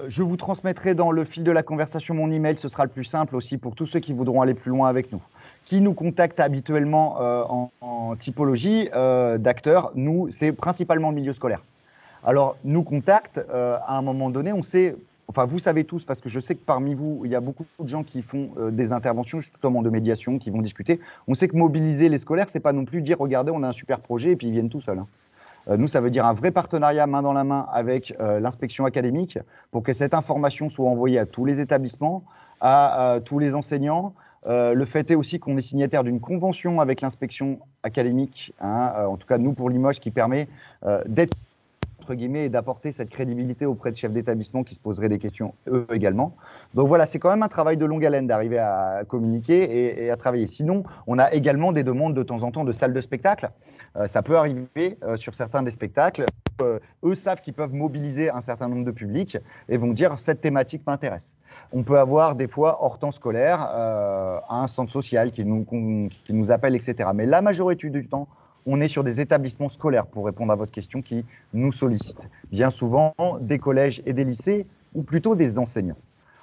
je vous transmettrai dans le fil de la conversation mon email, ce sera le plus simple aussi pour tous ceux qui voudront aller plus loin avec nous. Qui nous contactent habituellement en typologie d'acteurs, nous, c'est principalement le milieu scolaire. Alors, nous contactent, à un moment donné, on sait, enfin vous savez tous, parce que je sais que parmi vous, il y a beaucoup de gens qui font des interventions justement de médiation, qui vont discuter. On sait que mobiliser les scolaires, c'est pas non plus dire, regardez, on a un super projet et puis ils viennent tout seuls. Hein. Nous, ça veut dire un vrai partenariat main dans la main avec l'inspection académique pour que cette information soit envoyée à tous les établissements, à tous les enseignants. Le fait est aussi qu'on est signataire d'une convention avec l'inspection académique, hein, en tout cas nous pour Limoges, qui permet d'être entre guillemets et d'apporter cette crédibilité auprès de chefs d'établissement qui se poseraient des questions eux également. Donc voilà, c'est quand même un travail de longue haleine d'arriver à communiquer et à travailler. Sinon, on a également des demandes de temps en temps de salles de spectacle. Ça peut arriver sur certains des spectacles. Eux savent qu'ils peuvent mobiliser un certain nombre de publics et vont dire cette thématique m'intéresse. On peut avoir des fois hors temps scolaire un centre social qui nous appelle, etc. Mais la majorité du temps, on est sur des établissements scolaires pour répondre à votre question qui nous sollicitent. Bien souvent des collèges et des lycées ou plutôt des enseignants.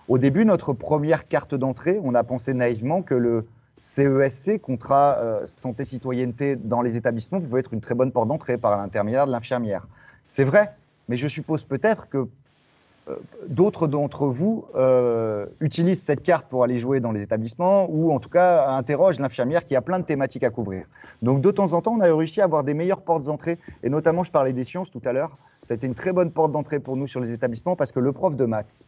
Au début, notre première carte d'entrée, on a pensé naïvement que le CESC, contrat santé-citoyenneté dans les établissements, pouvait être une très bonne porte d'entrée par l'intermédiaire de l'infirmière. C'est vrai, mais je suppose peut-être que d'autres d'entre vous utilisent cette carte pour aller jouer dans les établissements ou en tout cas interrogent l'infirmière qui a plein de thématiques à couvrir. Donc de temps en temps, on a réussi à avoir des meilleures portes d'entrée et notamment, je parlais des sciences tout à l'heure, ça a été une très bonne porte d'entrée pour nous sur les établissements parce que le prof de maths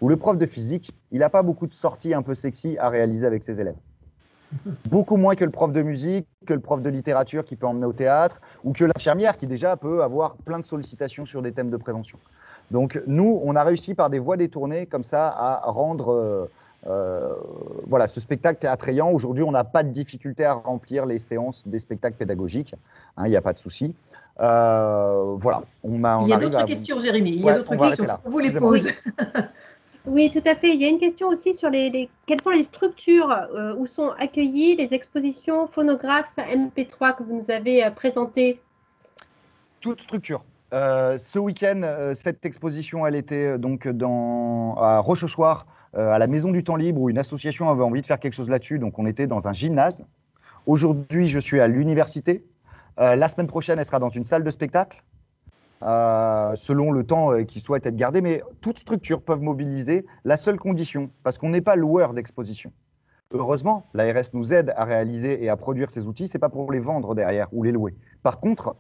ou le prof de physique, il n'a pas beaucoup de sorties un peu sexy à réaliser avec ses élèves. Beaucoup moins que le prof de musique, que le prof de littérature qui peut emmener au théâtre ou que l'infirmière qui déjà peut avoir plein de sollicitations sur des thèmes de prévention. Donc nous, on a réussi par des voies détournées comme ça à rendre voilà, ce spectacle attrayant. Aujourd'hui, on n'a pas de difficulté à remplir les séances des spectacles pédagogiques. Il n'y a pas de souci. Voilà. Il y a d'autres questions, Jérémy. Il y a d'autres questions. Vous les posez. Oui, tout à fait. Il y a une question aussi sur quelles sont les structures où sont accueillies les expositions phonographes MP3 que vous nous avez présentées. Toute structure. Ce week-end, cette exposition, elle était donc à Rochechouart, à la Maison du Temps Libre, où une association avait envie de faire quelque chose là-dessus. Donc, on était dans un gymnase. Aujourd'hui, je suis à l'université. La semaine prochaine, elle sera dans une salle de spectacle, selon le temps qui souhaite être gardé. Mais toutes structures peuvent mobiliser. La seule condition, parce qu'on n'est pas loueur d'exposition. Heureusement, l'ARS nous aide à réaliser et à produire ces outils. Ce n'est pas pour les vendre derrière ou les louer. Par contre,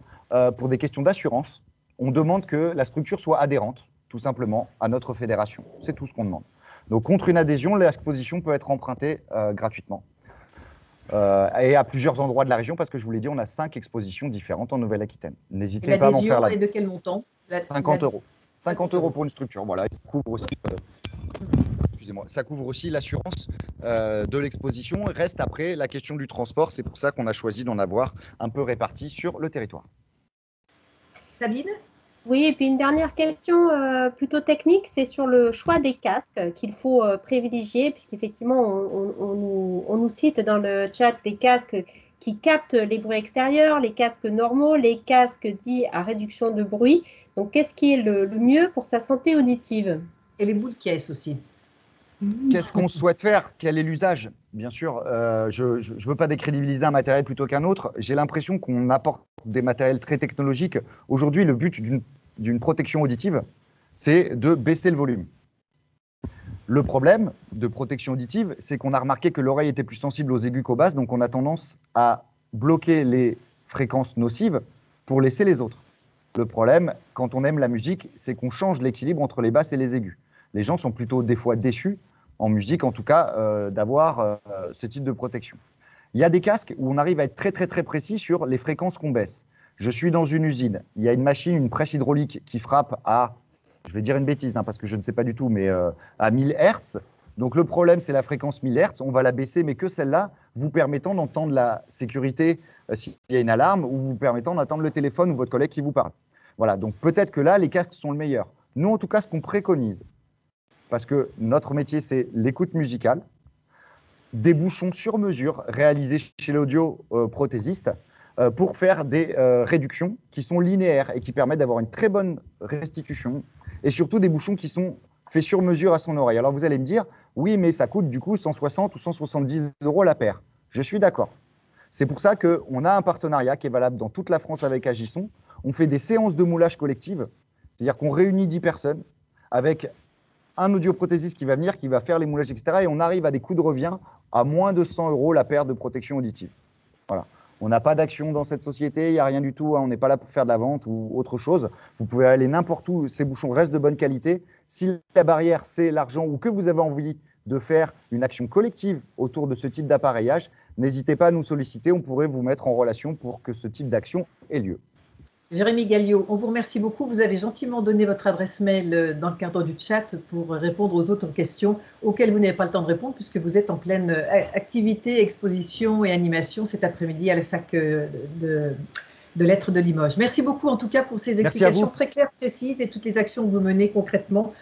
pour des questions d'assurance, on demande que la structure soit adhérente, tout simplement, à notre fédération. C'est tout ce qu'on demande. Donc, contre une adhésion, l'exposition peut être empruntée gratuitement. Et à plusieurs endroits de la région, parce que je vous l'ai dit, on a 5 expositions différentes en Nouvelle-Aquitaine. N'hésitez pas à m'en faire la... Et de quel montant? 50 euros. 50 euros pour une structure. Voilà, et ça couvre aussi... excusez-moi, ça couvre aussi l'assurance de l'exposition. Reste après la question du transport. C'est pour ça qu'on a choisi d'en avoir un peu réparti sur le territoire. Sabine? Oui, et puis une dernière question plutôt technique, c'est sur le choix des casques qu'il faut privilégier, puisqu'effectivement, on nous cite dans le chat des casques qui captent les bruits extérieurs, les casques normaux, les casques dits à réduction de bruit. Donc, qu'est-ce qui est le mieux pour sa santé auditive? Et les boules de caisse aussi. Qu'est-ce qu'on souhaite faire? Quel est l'usage? Bien sûr, je ne veux pas décrédibiliser un matériel plutôt qu'un autre. J'ai l'impression qu'on apporte des matériels très technologiques. Aujourd'hui, le but d'une protection auditive, c'est de baisser le volume. Le problème de protection auditive, c'est qu'on a remarqué que l'oreille était plus sensible aux aigus qu'aux basses, donc on a tendance à bloquer les fréquences nocives pour laisser les autres. Le problème, quand on aime la musique, c'est qu'on change l'équilibre entre les basses et les aigus. Les gens sont plutôt des fois déçus, en musique en tout cas, d'avoir ce type de protection. Il y a des casques où on arrive à être très très très précis sur les fréquences qu'on baisse. Je suis dans une usine, il y a une machine, une presse hydraulique qui frappe à, je vais dire une bêtise parce que je ne sais pas du tout, mais à 1000 Hz. Donc le problème c'est la fréquence 1000 Hz, on va la baisser, mais que celle-là, vous permettant d'entendre la sécurité s'il y a une alarme, ou vous permettant d'entendre le téléphone ou votre collègue qui vous parle. Voilà, donc peut-être que là, les casques sont le meilleur. Nous en tout cas, ce qu'on préconise, parce que notre métier, c'est l'écoute musicale, des bouchons sur mesure réalisés chez l'audio-prothésiste pour faire des réductions qui sont linéaires et qui permettent d'avoir une très bonne restitution et surtout des bouchons qui sont faits sur mesure à son oreille. Alors vous allez me dire, oui, mais ça coûte du coup 160 ou 170 € la paire. Je suis d'accord. C'est pour ça qu'on a un partenariat qui est valable dans toute la France avec Agisson. On fait des séances de moulage collectives, c'est-à-dire qu'on réunit 10 personnes avec un audioprothésiste qui va venir, qui va faire les moulages, etc. Et on arrive à des coûts de revient à moins de 100 € la paire de protection auditive. Voilà. On n'a pas d'action dans cette société, il n'y a rien du tout, hein, on n'est pas là pour faire de la vente ou autre chose. Vous pouvez aller n'importe où, ces bouchons restent de bonne qualité. Si la barrière, c'est l'argent ou que vous avez envie de faire une action collective autour de ce type d'appareillage, n'hésitez pas à nous solliciter, on pourrait vous mettre en relation pour que ce type d'action ait lieu. Jérémy Galliot, on vous remercie beaucoup. Vous avez gentiment donné votre adresse mail dans le cadre du chat pour répondre aux autres questions auxquelles vous n'avez pas le temps de répondre puisque vous êtes en pleine activité, exposition et animation cet après-midi à la fac de lettres de Limoges. Merci beaucoup en tout cas pour ces explications très claires, précises et toutes les actions que vous menez concrètement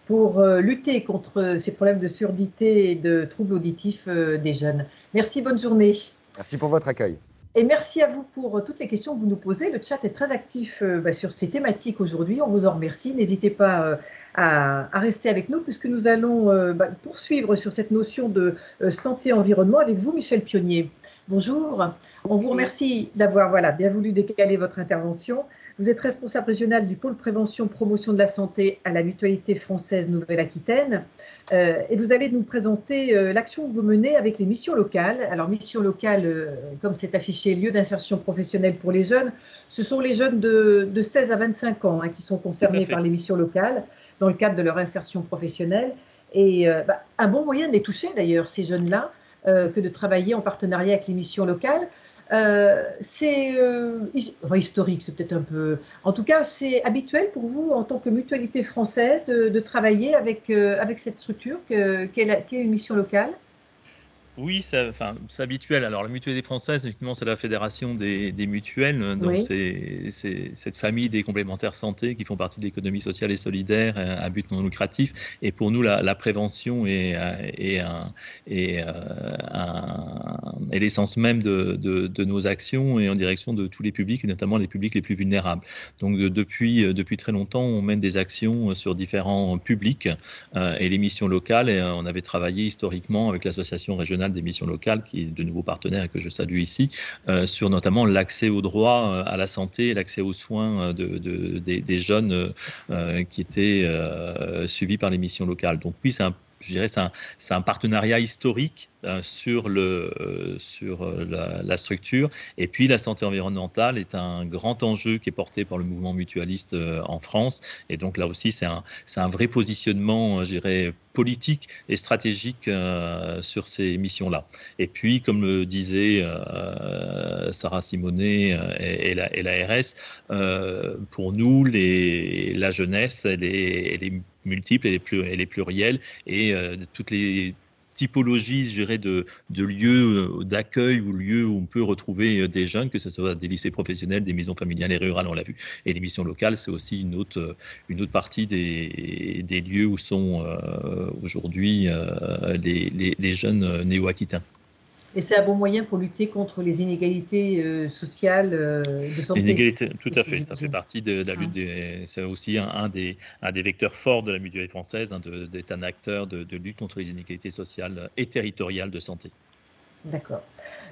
pour lutter contre ces problèmes de surdité et de troubles auditifs des jeunes. Merci, bonne journée. Merci pour votre accueil. Et merci à vous pour toutes les questions que vous nous posez. Le chat est très actif sur ces thématiques aujourd'hui. On vous en remercie. N'hésitez pas à rester avec nous puisque nous allons poursuivre sur cette notion de santé-environnement avec vous, Michel Pionnier. Bonjour. On vous remercie d'avoir bien voulu décaler votre intervention. Vous êtes responsable régional du pôle prévention promotion de la santé à la Mutualité française Nouvelle-Aquitaine. Et vous allez nous présenter l'action que vous menez avec les missions locales. Alors, missions locales, comme c'est affiché, lieu d'insertion professionnelle pour les jeunes, ce sont les jeunes de 16 à 25 ans qui sont concernés par les missions locales dans le cadre de leur insertion professionnelle. Et un bon moyen de les toucher, d'ailleurs, ces jeunes-là, que de travailler en partenariat avec les missions locales. C'est historique, c'est peut-être un peu... En tout cas, c'est habituel pour vous, en tant que mutualité française, de travailler avec cette structure qu'est une mission locale? Oui, c'est habituel. Alors, la mutualité française, effectivement, c'est la fédération des mutuelles. Donc, Oui. c'est cette famille des complémentaires santé qui font partie de l'économie sociale et solidaire à but non lucratif. Et pour nous, la prévention est l'essence même de nos actions et en direction de tous les publics, et notamment les publics les plus vulnérables. Donc, depuis très longtemps, on mène des actions sur différents publics et les missions locales. Et on avait travaillé historiquement avec l'association régionale des missions locales, qui est de nouveaux partenaires et que je salue ici, sur notamment l'accès aux droits à la santé et l'accès aux soins des jeunes qui étaient suivis par les missions locales. Donc oui, je dirais c'est un partenariat historique sur la structure. Et puis la santé environnementale est un grand enjeu qui est porté par le mouvement mutualiste en France. Et donc là aussi, c'est un vrai positionnement, je dirais, politique et stratégique sur ces missions-là. Et puis, comme le disait Sarah Simonet et l'ARS, pour nous, la jeunesse, elle est multiple, elle est plurielle, et toutes les typologie, je dirais, de lieux d'accueil ou lieux où on peut retrouver des jeunes, que ce soit des lycées professionnels, des maisons familiales et rurales, on l'a vu. Et les missions locales, c'est aussi une autre partie des lieux où sont aujourd'hui les jeunes néo-aquitains. Et c'est un bon moyen pour lutter contre les inégalités sociales de santé. Inégalités, tout à fait. Ça fait partie de la lutte. C'est aussi un des vecteurs forts de la mutualité française, d'être un acteur de lutte contre les inégalités sociales et territoriales de santé. D'accord.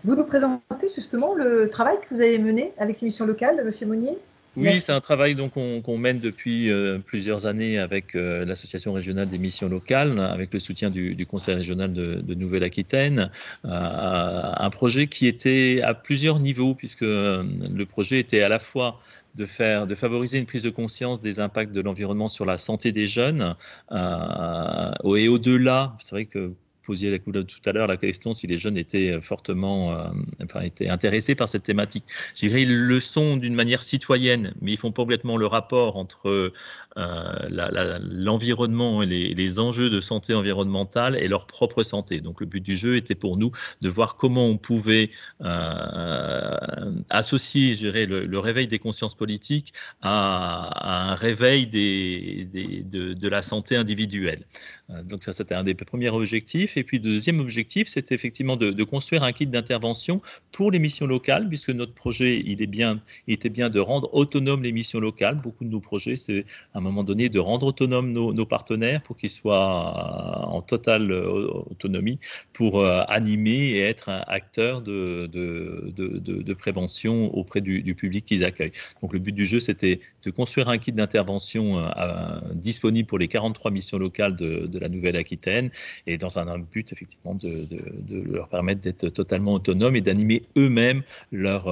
Vous nous présentez justement le travail que vous avez mené avec ces missions locales, M. Monnier? Oui, c'est un travail qu'on mène depuis plusieurs années avec l'Association régionale des missions locales, avec le soutien du Conseil régional de Nouvelle-Aquitaine. Un projet qui était à plusieurs niveaux, puisque le projet était à la fois de favoriser une prise de conscience des impacts de l'environnement sur la santé des jeunes, et au-delà, c'est vrai que posiez tout à l'heure la question si les jeunes étaient fortement étaient intéressés par cette thématique. Je dirais qu'ils le sont d'une manière citoyenne, mais ils font complètement le rapport entre l'environnement et les enjeux de santé environnementale et leur propre santé. Donc le but du jeu était pour nous de voir comment on pouvait associer, je dirais, le réveil des consciences politiques à un réveil de la santé individuelle. Donc ça, c'était un des premiers objectifs. objectif. Et puis, le deuxième objectif, c'est effectivement de construire un kit d'intervention pour les missions locales, puisque notre projet, il était bien de rendre autonomes les missions locales. Beaucoup de nos projets, c'est à un moment donné de rendre autonomes nos partenaires pour qu'ils soient en totale autonomie pour animer et être un acteur de prévention auprès du public qu'ils accueillent. Donc, le but du jeu, c'était de construire un kit d'intervention disponible pour les 43 missions locales de la Nouvelle-Aquitaine et dans un but, effectivement, de leur permettre d'être totalement autonomes et d'animer eux-mêmes leur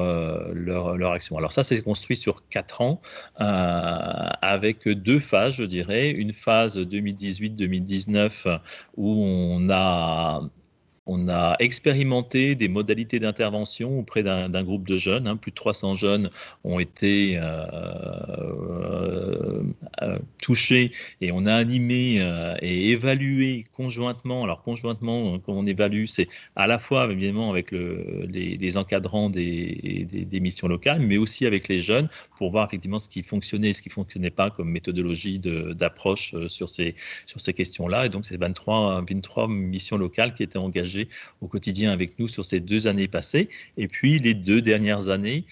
action. Alors ça, c'est construit sur 4 ans avec 2 phases, je dirais. Une phase 2018-2019 où on a expérimenté des modalités d'intervention auprès d'un groupe de jeunes. Plus de 300 jeunes ont été touchés et on a animé et évalué conjointement. Alors conjointement, quand on évalue, c'est à la fois évidemment avec les encadrants des missions locales, mais aussi avec les jeunes pour voir effectivement ce qui fonctionnait et ce qui ne fonctionnait pas comme méthodologie d'approche sur ces questions-là. Et donc, c'est 23 missions locales qui étaient engagées au quotidien avec nous sur ces 2 années passées. Et puis, les 2 dernières années,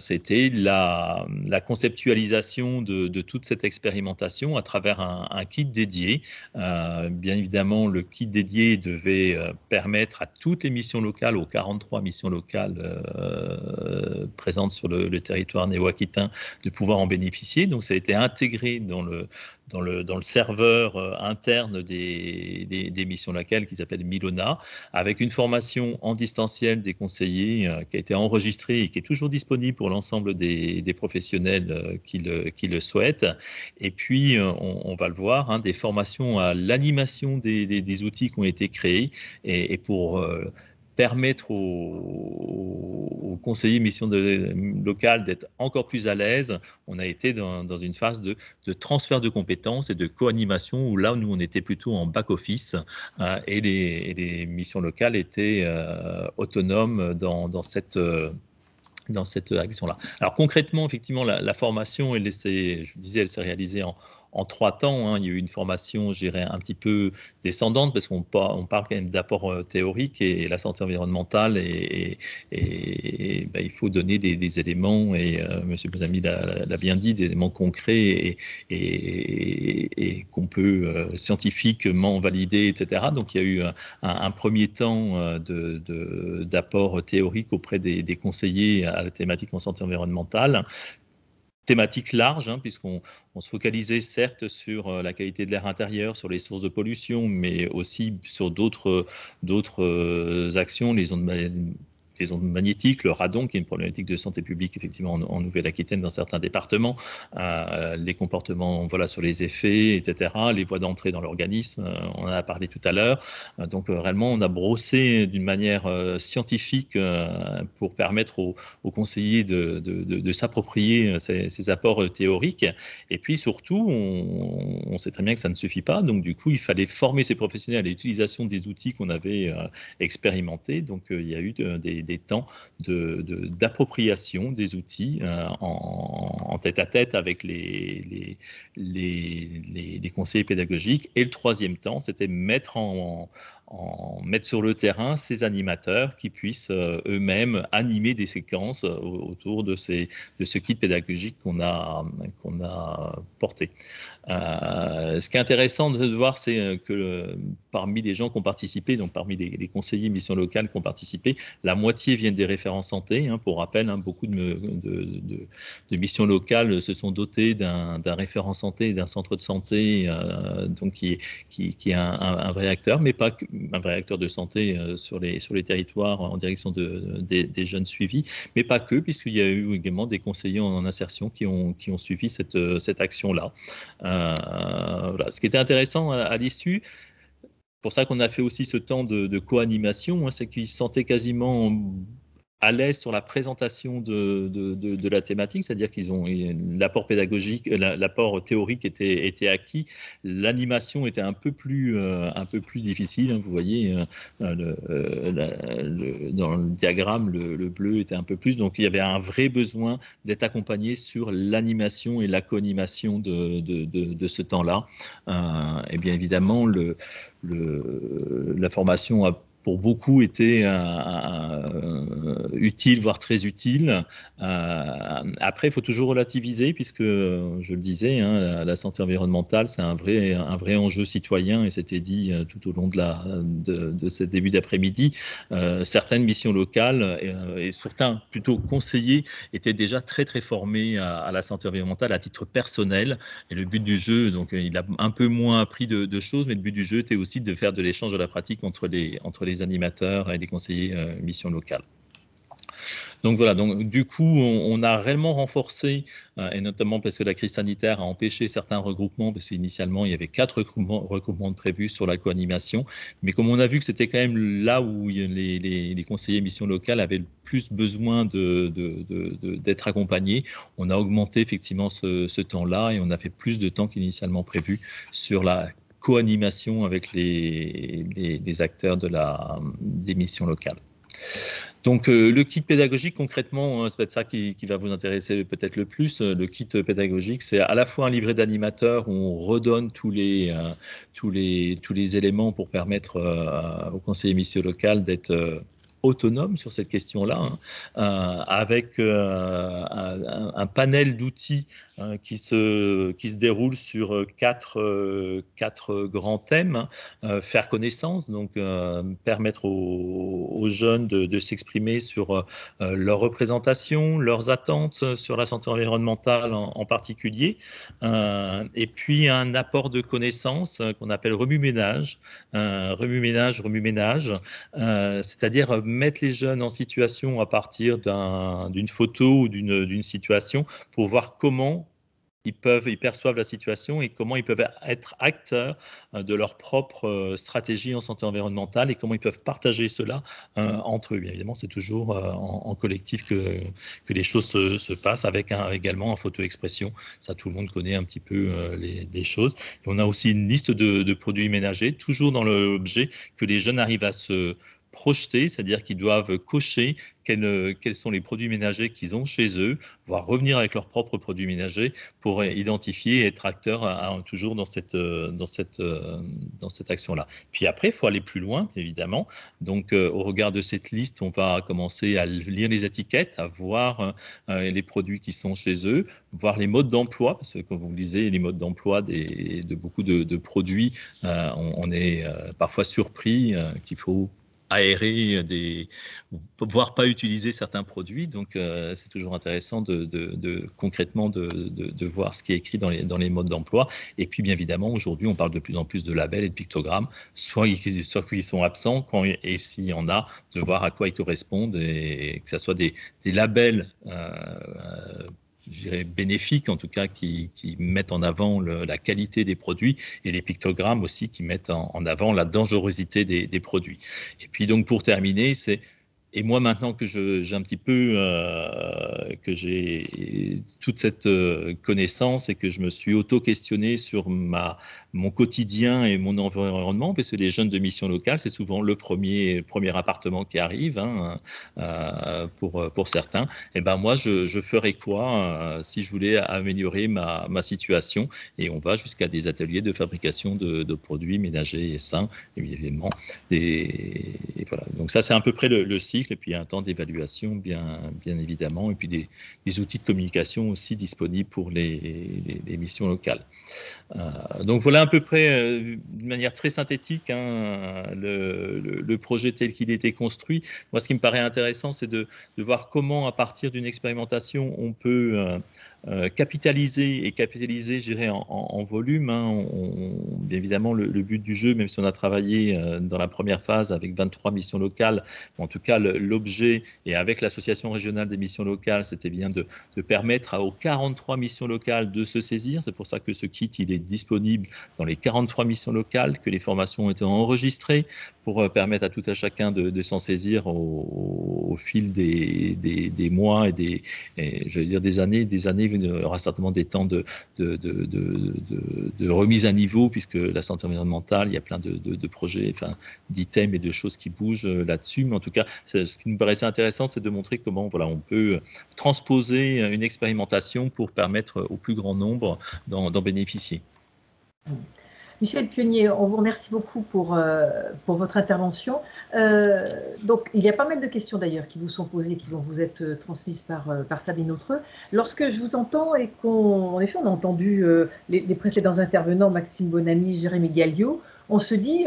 c'était la conceptualisation de toute cette expérimentation à travers un kit dédié. Bien évidemment, le kit dédié devait permettre à toutes les missions locales, aux 43 missions locales présentes sur le territoire néo-aquitain, de pouvoir en bénéficier. Donc, ça a été intégré dans le serveur interne des missions locales qui s'appelle Milona, avec une formation en distanciel des conseillers qui a été enregistrée et qui est toujours disponible pour l'ensemble des professionnels qui le souhaitent. Et puis, on va le voir, des formations à l'animation des outils qui ont été créés et pour permettre aux conseillers missions locales d'être encore plus à l'aise. On a été dans une phase de transfert de compétences et de co-animation où là, nous, on était plutôt en back-office et les missions locales étaient autonomes dans cette action-là. Alors concrètement, effectivement, la formation, je vous disais, elle s'est réalisée en 3 temps. Il y a eu une formation, je dirais, un petit peu descendante parce qu'on parle quand même d'apport théorique et la santé environnementale et il faut donner des éléments et M. Bozami l'a bien dit, des éléments concrets et qu'on peut scientifiquement valider, etc. Donc il y a eu un premier temps d'apport théorique auprès des conseillers à la thématique en santé environnementale. Thématique large, puisqu'on se focalisait certes sur la qualité de l'air intérieur, sur les sources de pollution, mais aussi sur d'autres actions, les ondes magnétiques, le radon, qui est une problématique de santé publique, effectivement, en Nouvelle-Aquitaine, dans certains départements, les comportements sur les effets, etc., les voies d'entrée dans l'organisme, on en a parlé tout à l'heure. Donc, réellement, on a brossé d'une manière scientifique pour permettre aux conseillers de s'approprier ces apports théoriques. Et puis, surtout, on sait très bien que ça ne suffit pas. Donc, du coup, il fallait former ces professionnels à l'utilisation des outils qu'on avait expérimentés. Donc, il y a eu des temps d'appropriation des outils en tête-à-tête avec les conseillers pédagogiques. Et le 3e temps, c'était mettre sur le terrain ces animateurs qui puissent eux-mêmes animer des séquences autour de ce kit pédagogique qu'on a porté. Ce qui est intéressant de voir, c'est que parmi les gens qui ont participé, donc parmi les conseillers missions locales qui ont participé, la moitié viennent des référents santé. Pour rappel, beaucoup de missions locales se sont dotées d'un référent santé et d'un centre de santé donc qui est un vrai acteur, mais pas un vrai acteur de santé sur les territoires en direction des jeunes suivis, mais pas que, puisqu'il y a eu également des conseillers en insertion qui ont suivi cette action-là. Voilà. Ce qui était intéressant à l'issue, pour ça qu'on a fait aussi ce temps de co-animation, c'est qu'ils se sentaient quasiment à l'aise sur la présentation de la thématique, c'est-à-dire qu'ils ont l'apport pédagogique, l'apport théorique était acquis. L'animation était un peu plus difficile. Hein, vous voyez, dans le diagramme, le bleu était un peu plus. Donc, il y avait un vrai besoin d'être accompagné sur l'animation et la co-animation de ce temps-là. Et bien évidemment, la formation a pour beaucoup été utile, voire très utile. Après, il faut toujours relativiser, puisque, je le disais, hein, la santé environnementale, c'est un vrai enjeu citoyen, et c'était dit tout au long de ce début d'après-midi. Certaines missions locales, et certains plutôt conseillers, étaient déjà très formés à la santé environnementale à titre personnel. Et le but du jeu, donc il a un peu moins appris de choses, mais le but du jeu était aussi de faire de l'échange de la pratique entre les animateurs et les conseillers missions locales. Donc voilà, donc du coup, on a réellement renforcé, et notamment parce que la crise sanitaire a empêché certains regroupements, parce qu'initialement, il y avait 4 regroupements prévus sur la co-animation, mais comme on a vu que c'était quand même là où les conseillers missions locales avaient le plus besoin d'être accompagnés, on a augmenté effectivement ce temps-là, et on a fait plus de temps qu'initialement prévu sur la co-animation avec les acteurs des missions locales. Donc le kit pédagogique, concrètement, c'est peut-être ça qui va vous intéresser peut-être le plus. Le kit pédagogique, c'est à la fois un livret d'animateurs où on redonne tous les éléments pour permettre aux conseillers missions locales d'être autonome sur cette question-là, avec un panel d'outils qui se déroule sur quatre grands thèmes. Faire connaissance, donc permettre aux jeunes de s'exprimer sur leur représentation, leurs attentes sur la santé environnementale en particulier, et puis un apport de connaissances qu'on appelle remue-ménage, c'est-à-dire mettre les jeunes en situation à partir d'une photo ou d'une situation pour voir comment ils perçoivent la situation et comment ils peuvent être acteurs de leur propre stratégie en santé environnementale et comment ils peuvent partager cela entre eux. Bien évidemment, c'est toujours en collectif que les choses se passent, avec également en photo-expression. Ça, tout le monde connaît un petit peu les choses. Et on a aussi une liste de produits ménagers, toujours dans l'objet que les jeunes arrivent à se projeter, c'est-à-dire qu'ils doivent cocher quels sont les produits ménagers qu'ils ont chez eux, voire revenir avec leurs propres produits ménagers pour identifier et être acteur toujours dans cette action-là. Puis après, il faut aller plus loin, évidemment. Donc, au regard de cette liste, on va commencer à lire les étiquettes, à voir les produits qui sont chez eux, voir les modes d'emploi, parce que, comme vous le disiez, les modes d'emploi de beaucoup de produits, on est parfois surpris qu'il faut aérer voire pas utiliser certains produits. Donc, c'est toujours intéressant concrètement de voir ce qui est écrit dans les modes d'emploi. Et puis, bien évidemment, aujourd'hui, on parle de plus en plus de labels et de pictogrammes, soit qu'ils sont absents, et s'il y en a, de voir à quoi ils correspondent, et que ce soit des labels je dirais bénéfiques, en tout cas, qui mettent en avant la qualité des produits, et les pictogrammes aussi qui mettent en avant la dangerosité des produits. Et puis donc, pour terminer, et moi, maintenant que j'ai un petit peu, que j'ai toute cette connaissance et que je me suis auto-questionné sur mon quotidien et mon environnement, parce que les jeunes de mission locale, c'est souvent le premier appartement qui arrive, pour certains. Et ben moi, je ferais quoi si je voulais améliorer ma situation? Et on va jusqu'à des ateliers de fabrication de produits ménagers et sains, évidemment. Et voilà. Donc ça, c'est à peu près le cycle. Et puis un temps d'évaluation, bien évidemment, et puis des outils de communication aussi disponibles pour les missions locales. Donc voilà à peu près, d'une manière très synthétique, le projet tel qu'il était construit. Moi, ce qui me paraît intéressant, c'est de voir comment, à partir d'une expérimentation, on peut capitaliser, je dirais, en volume. Bien évidemment, le but du jeu, même si on a travaillé dans la première phase avec 23 missions locales, en tout cas, l'objet, et avec l'Association régionale des missions locales, c'était bien de permettre aux 43 missions locales de se saisir. C'est pour ça que ce kit, il est disponible dans les 43 missions locales, que les formations ont été enregistrées pour permettre à tout à chacun de s'en saisir au fil des mois et je veux dire des années. Il y aura certainement des temps de remise à niveau, puisque la santé environnementale, il y a plein de projets, enfin, d'items et de choses qui bougent là-dessus. Mais en tout cas, ce qui nous paraissait intéressant, c'est de montrer comment voilà, on peut transposer une expérimentation pour permettre au plus grand nombre d'en bénéficier. Michel Pionnier, on vous remercie beaucoup pour votre intervention. Donc, il y a pas mal de questions d'ailleurs qui vous sont posées, qui vont vous être transmises par Sabine Autreux. Lorsque je vous entends et qu'en effet, on a entendu les précédents intervenants, Maxime Bonamy, Jérémy Galliot, on se dit,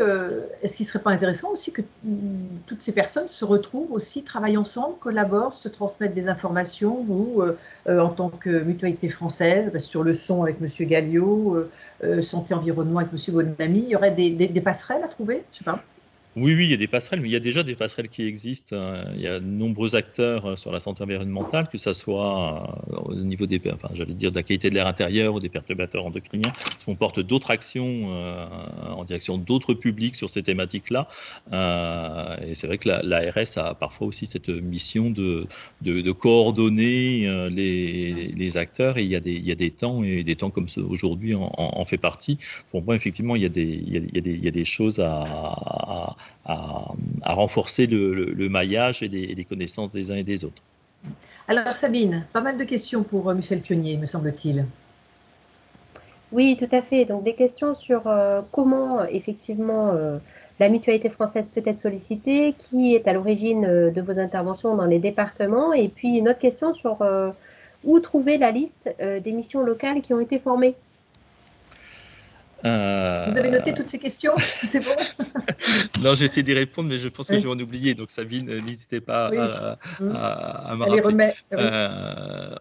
est-ce qu'il ne serait pas intéressant aussi que toutes ces personnes se retrouvent aussi, travaillent ensemble, collaborent, se transmettent des informations, ou en tant que mutualité française, sur le son avec M. Galliot, santé environnement avec M. Bonamy, il y aurait des passerelles à trouver, je sais pas. Oui, il y a des passerelles, mais il y a déjà des passerelles qui existent. Il y a de nombreux acteurs sur la santé environnementale, que ce soit au niveau de la qualité de l'air intérieur ou des perturbateurs endocriniens. On porte d'autres actions en direction d'autres publics sur ces thématiques-là. Et c'est vrai que l'ARS a parfois aussi cette mission de coordonner les acteurs. Et il y a des temps, et des temps comme aujourd'hui en fait partie. Pour moi, effectivement, il y a des choses à renforcer le maillage et les connaissances des uns et des autres. Alors Sabine, pas mal de questions pour Michel Pionnier, me semble-t-il. Oui, tout à fait. Donc des questions sur comment effectivement la mutualité française peut être sollicitée, qui est à l'origine de vos interventions dans les départements, et puis une autre question sur où trouver la liste des missions locales qui ont été formées. Vous avez noté toutes ces questions? C'est bon? Non, j'ai essayé d'y répondre, mais je pense que je vais en oublier. Donc, Sabine, n'hésitez pas à me rappeler.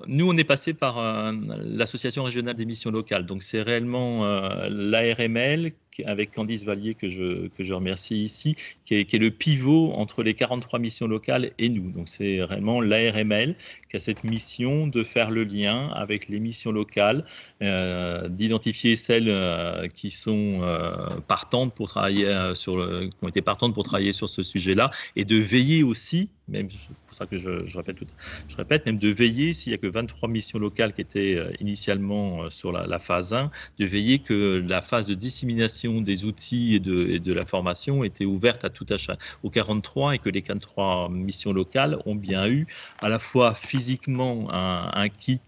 Nous, on est passé par l'Association régionale des missions locales. Donc, c'est réellement l'ARML, avec Candice Vallier, que je remercie ici, qui est le pivot entre les 43 missions locales et nous. Donc, c'est réellement l'ARML qui a cette mission de faire le lien avec les missions locales, d'identifier celles qui sont partantes pour travailler qui ont été partantes pour travailler sur ce sujet-là, et de veiller aussi, même c'est pour ça que je répète, même de veiller, s'il n'y a que 23 missions locales qui étaient initialement sur la phase 1, de veiller que la phase de dissémination des outils et de la formation était ouverte à tout achat aux 43, et que les 43 missions locales ont bien eu à la fois physiquement un kit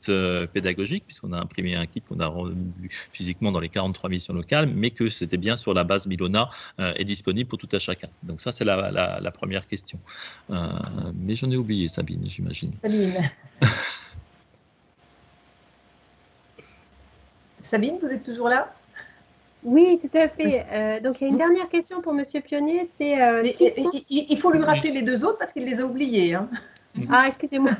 pédagogique, puisqu'on a imprimé un kit qu'on a rendu physiquement dans les 43 missions locales, mais que c'était bien sur la base Milona et disponible pour tout à chacun. Donc ça, c'est la première question. Mais j'en ai oublié, Sabine, j'imagine. Sabine, vous êtes toujours là? Oui, tout à fait. Donc, il y a une dernière question pour Monsieur Pionnier. C'est il faut lui rappeler les deux autres parce qu'il les a oubliés. Hein. Ah, excusez-moi.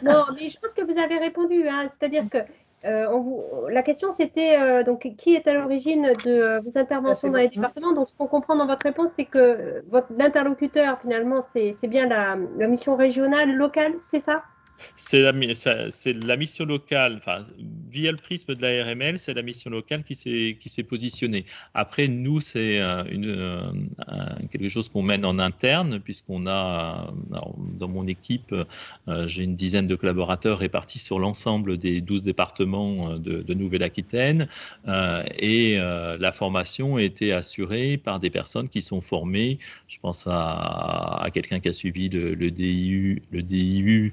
Non, mais je pense que vous avez répondu. Hein. C'est-à-dire que la question, c'était donc qui est à l'origine de vos interventions dans les départements. Donc, ce qu'on comprend dans votre réponse, c'est que l'interlocuteur, finalement, c'est bien la mission régionale, locale, c'est ça? C'est la mission locale, enfin, via le prisme de la RML, c'est la mission locale qui s'est positionnée. Après, nous, c'est quelque chose qu'on mène en interne, puisqu'on a, dans mon équipe, j'ai une dizaine de collaborateurs répartis sur l'ensemble des 12 départements de Nouvelle-Aquitaine, et la formation a été assurée par des personnes qui sont formées. Je pense à quelqu'un qui a suivi le DIU,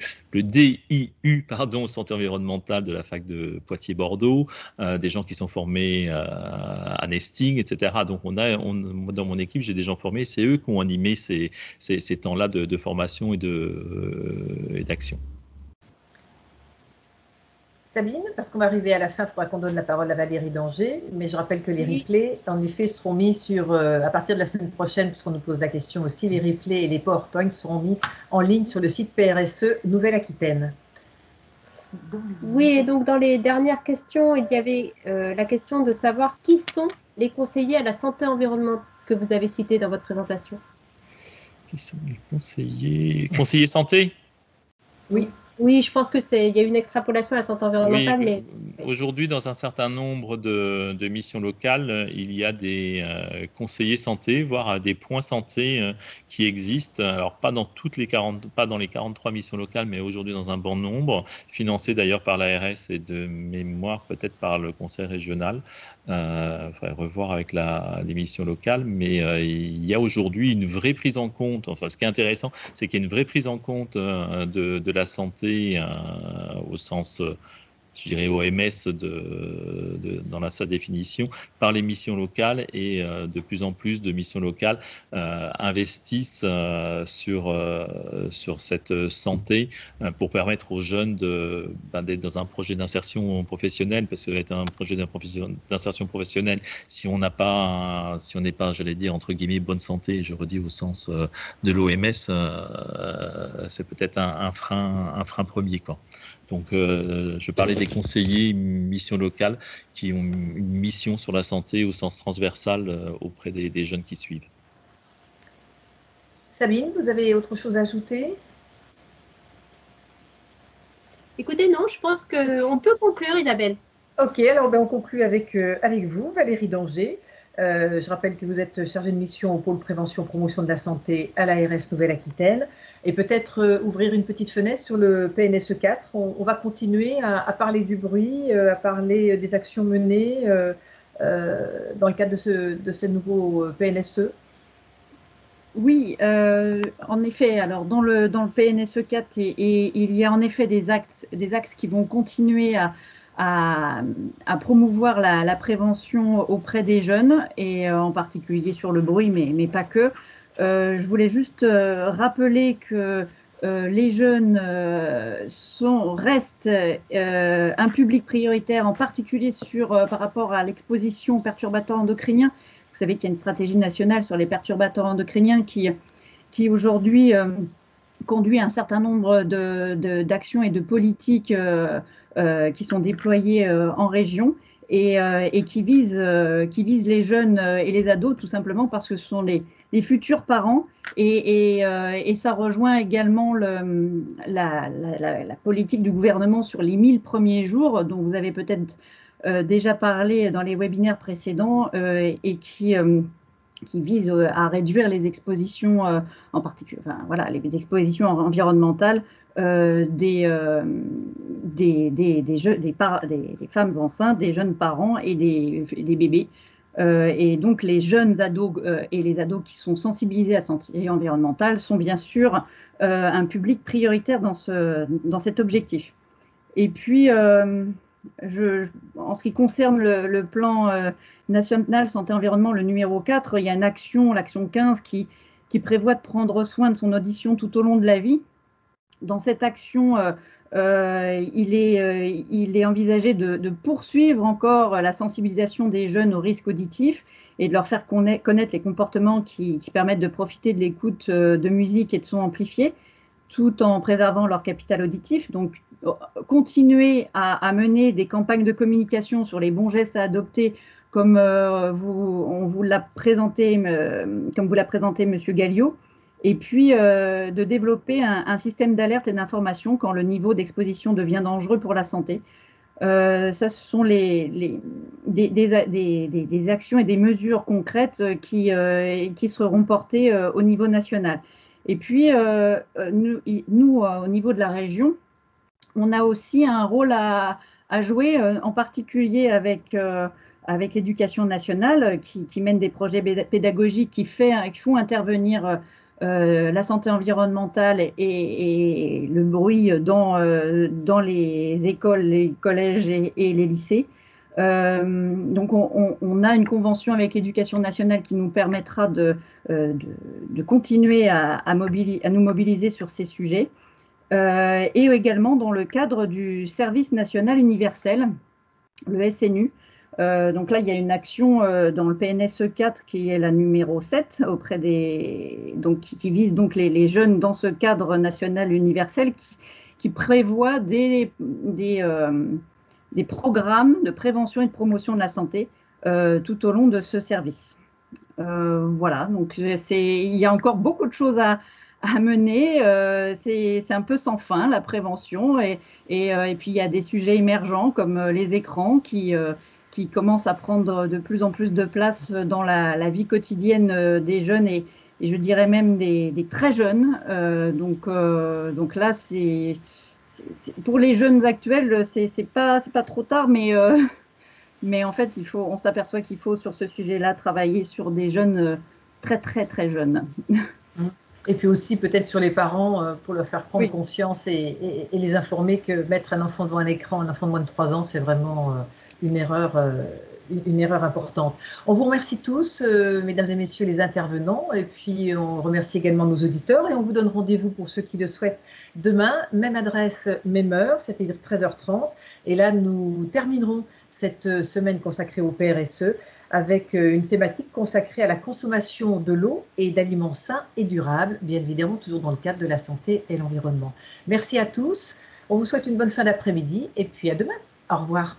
santé environnementale de la fac de Poitiers-Bordeaux, des gens qui sont formés à Nesting, etc. Donc, dans mon équipe, j'ai des gens formés, c'est eux qui ont animé ces temps-là de formation et d'action. Sabine, parce qu'on va arriver à la fin, il faudra qu'on donne la parole à Valérie Danger, mais je rappelle que les replays, en effet, seront mis à partir de la semaine prochaine, puisqu'on nous pose la question aussi, les replays et les PowerPoint seront mis en ligne sur le site PRSE Nouvelle-Aquitaine. Oui, et donc dans les dernières questions, il y avait la question de savoir qui sont les conseillers à la santé environnementale que vous avez cités dans votre présentation. Qui sont les conseillers? Conseillers santé? Oui. Oui, je pense que il y a une extrapolation à la santé environnementale, Oui, mais aujourd'hui, dans un certain nombre de missions locales, il y a des conseillers santé, voire des points santé qui existent. Alors, pas dans les 43 missions locales, mais aujourd'hui dans un bon nombre, financés d'ailleurs par l'ARS et de mémoire peut-être par le conseil régional. Il faudrait revoir avec les missions locales, mais il y a aujourd'hui une vraie prise en compte. Enfin, ce qui est intéressant, c'est qu'il y a une vraie prise en compte de la santé au sens, je dirais, OMS dans sa définition, par les missions locales, et de plus en plus de missions locales investissent sur cette santé pour permettre aux jeunes d'être dans un projet d'insertion professionnelle, parce que être un projet d'insertion professionnelle, si on n'est pas, j'allais dire, entre guillemets, bonne santé, je redis au sens de l'OMS, c'est peut-être un frein premier, quoi. Donc, je parlais des conseillers mission locale qui ont une mission sur la santé au sens transversal auprès des jeunes qui suivent. Sabine, vous avez autre chose à ajouter? Écoutez, non, je pense qu'on peut conclure, Isabelle. Ok, alors on conclut avec vous, Valérie Danger. Je rappelle que vous êtes chargée de mission au pôle prévention promotion de la santé à l'ARS Nouvelle-Aquitaine, et peut-être ouvrir une petite fenêtre sur le PNSE 4. On va continuer à parler du bruit, à parler des actions menées dans le cadre de ce nouveau PNSE. Oui, en effet. Alors dans le PNSE 4, il y a en effet des axes qui vont continuer à promouvoir la prévention auprès des jeunes, et en particulier sur le bruit, mais pas que. Je voulais juste rappeler que les jeunes restent un public prioritaire, en particulier par rapport à l'exposition aux perturbateurs endocriniens. Vous savez qu'il y a une stratégie nationale sur les perturbateurs endocriniens qui aujourd'hui conduit un certain nombre d'actions et de politiques qui sont déployées en région, et qui visent les jeunes et les ados, tout simplement parce que ce sont les futurs parents, et ça rejoint également la politique du gouvernement sur les 1000 premiers jours, dont vous avez peut-être déjà parlé dans les webinaires précédents, et qui vise à réduire les expositions, en particulier, les expositions environnementales des femmes enceintes, des jeunes parents et des bébés. Et donc les jeunes ados et les ados qui sont sensibilisés à la santé environnementale sont bien sûr un public prioritaire dans cet objectif. Et puis, en ce qui concerne le plan national santé-environnement, le numéro 4, il y a une action, l'action 15, qui prévoit de prendre soin de son audition tout au long de la vie. Dans cette action, il est envisagé de poursuivre encore la sensibilisation des jeunes aux risques auditifs et de leur faire connaître les comportements qui permettent de profiter de l'écoute de musique et de sons amplifiés, tout en préservant leur capital auditif. Donc, continuer à mener des campagnes de communication sur les bons gestes à adopter, comme vous l'a présenté, Monsieur Galliot, et puis de développer un système d'alerte et d'information quand le niveau d'exposition devient dangereux pour la santé. Ça, ce sont des actions et des mesures concrètes qui seront portées au niveau national. Et puis, nous, au niveau de la région, on a aussi un rôle à jouer, en particulier avec l'éducation nationale, qui mène des projets pédagogiques qui font intervenir la santé environnementale et le bruit dans les écoles, les collèges et les lycées. Donc on a une convention avec l'éducation nationale qui nous permettra de continuer à nous mobiliser sur ces sujets, et également dans le cadre du service national universel, le SNU. Donc là, il y a une action dans le PNSE 4 qui est la numéro 7 qui vise donc les jeunes dans ce cadre national universel, qui prévoit des programmes de prévention et de promotion de la santé tout au long de ce service. Voilà, donc il y a encore beaucoup de choses à mener. C'est un peu sans fin, la prévention. Et puis, il y a des sujets émergents comme les écrans qui commencent à prendre de plus en plus de place dans la vie quotidienne des jeunes et je dirais même des très jeunes. Donc là, pour les jeunes actuels, c'est pas trop tard, mais en fait, on s'aperçoit qu'il faut sur ce sujet-là travailler sur des jeunes très très très jeunes. Et puis aussi peut-être sur les parents pour leur faire prendre conscience et les informer que mettre un enfant devant un écran, un enfant de moins de 3 ans, c'est vraiment une erreur importante. On vous remercie tous, mesdames et messieurs les intervenants, et puis on remercie également nos auditeurs et on vous donne rendez-vous pour ceux qui le souhaitent demain, même adresse, même heure, c'est-à-dire 13h30. Et là, nous terminerons cette semaine consacrée au PRSE avec une thématique consacrée à la consommation de l'eau et d'aliments sains et durables, bien évidemment toujours dans le cadre de la santé et l'environnement. Merci à tous, on vous souhaite une bonne fin d'après-midi et puis à demain. Au revoir.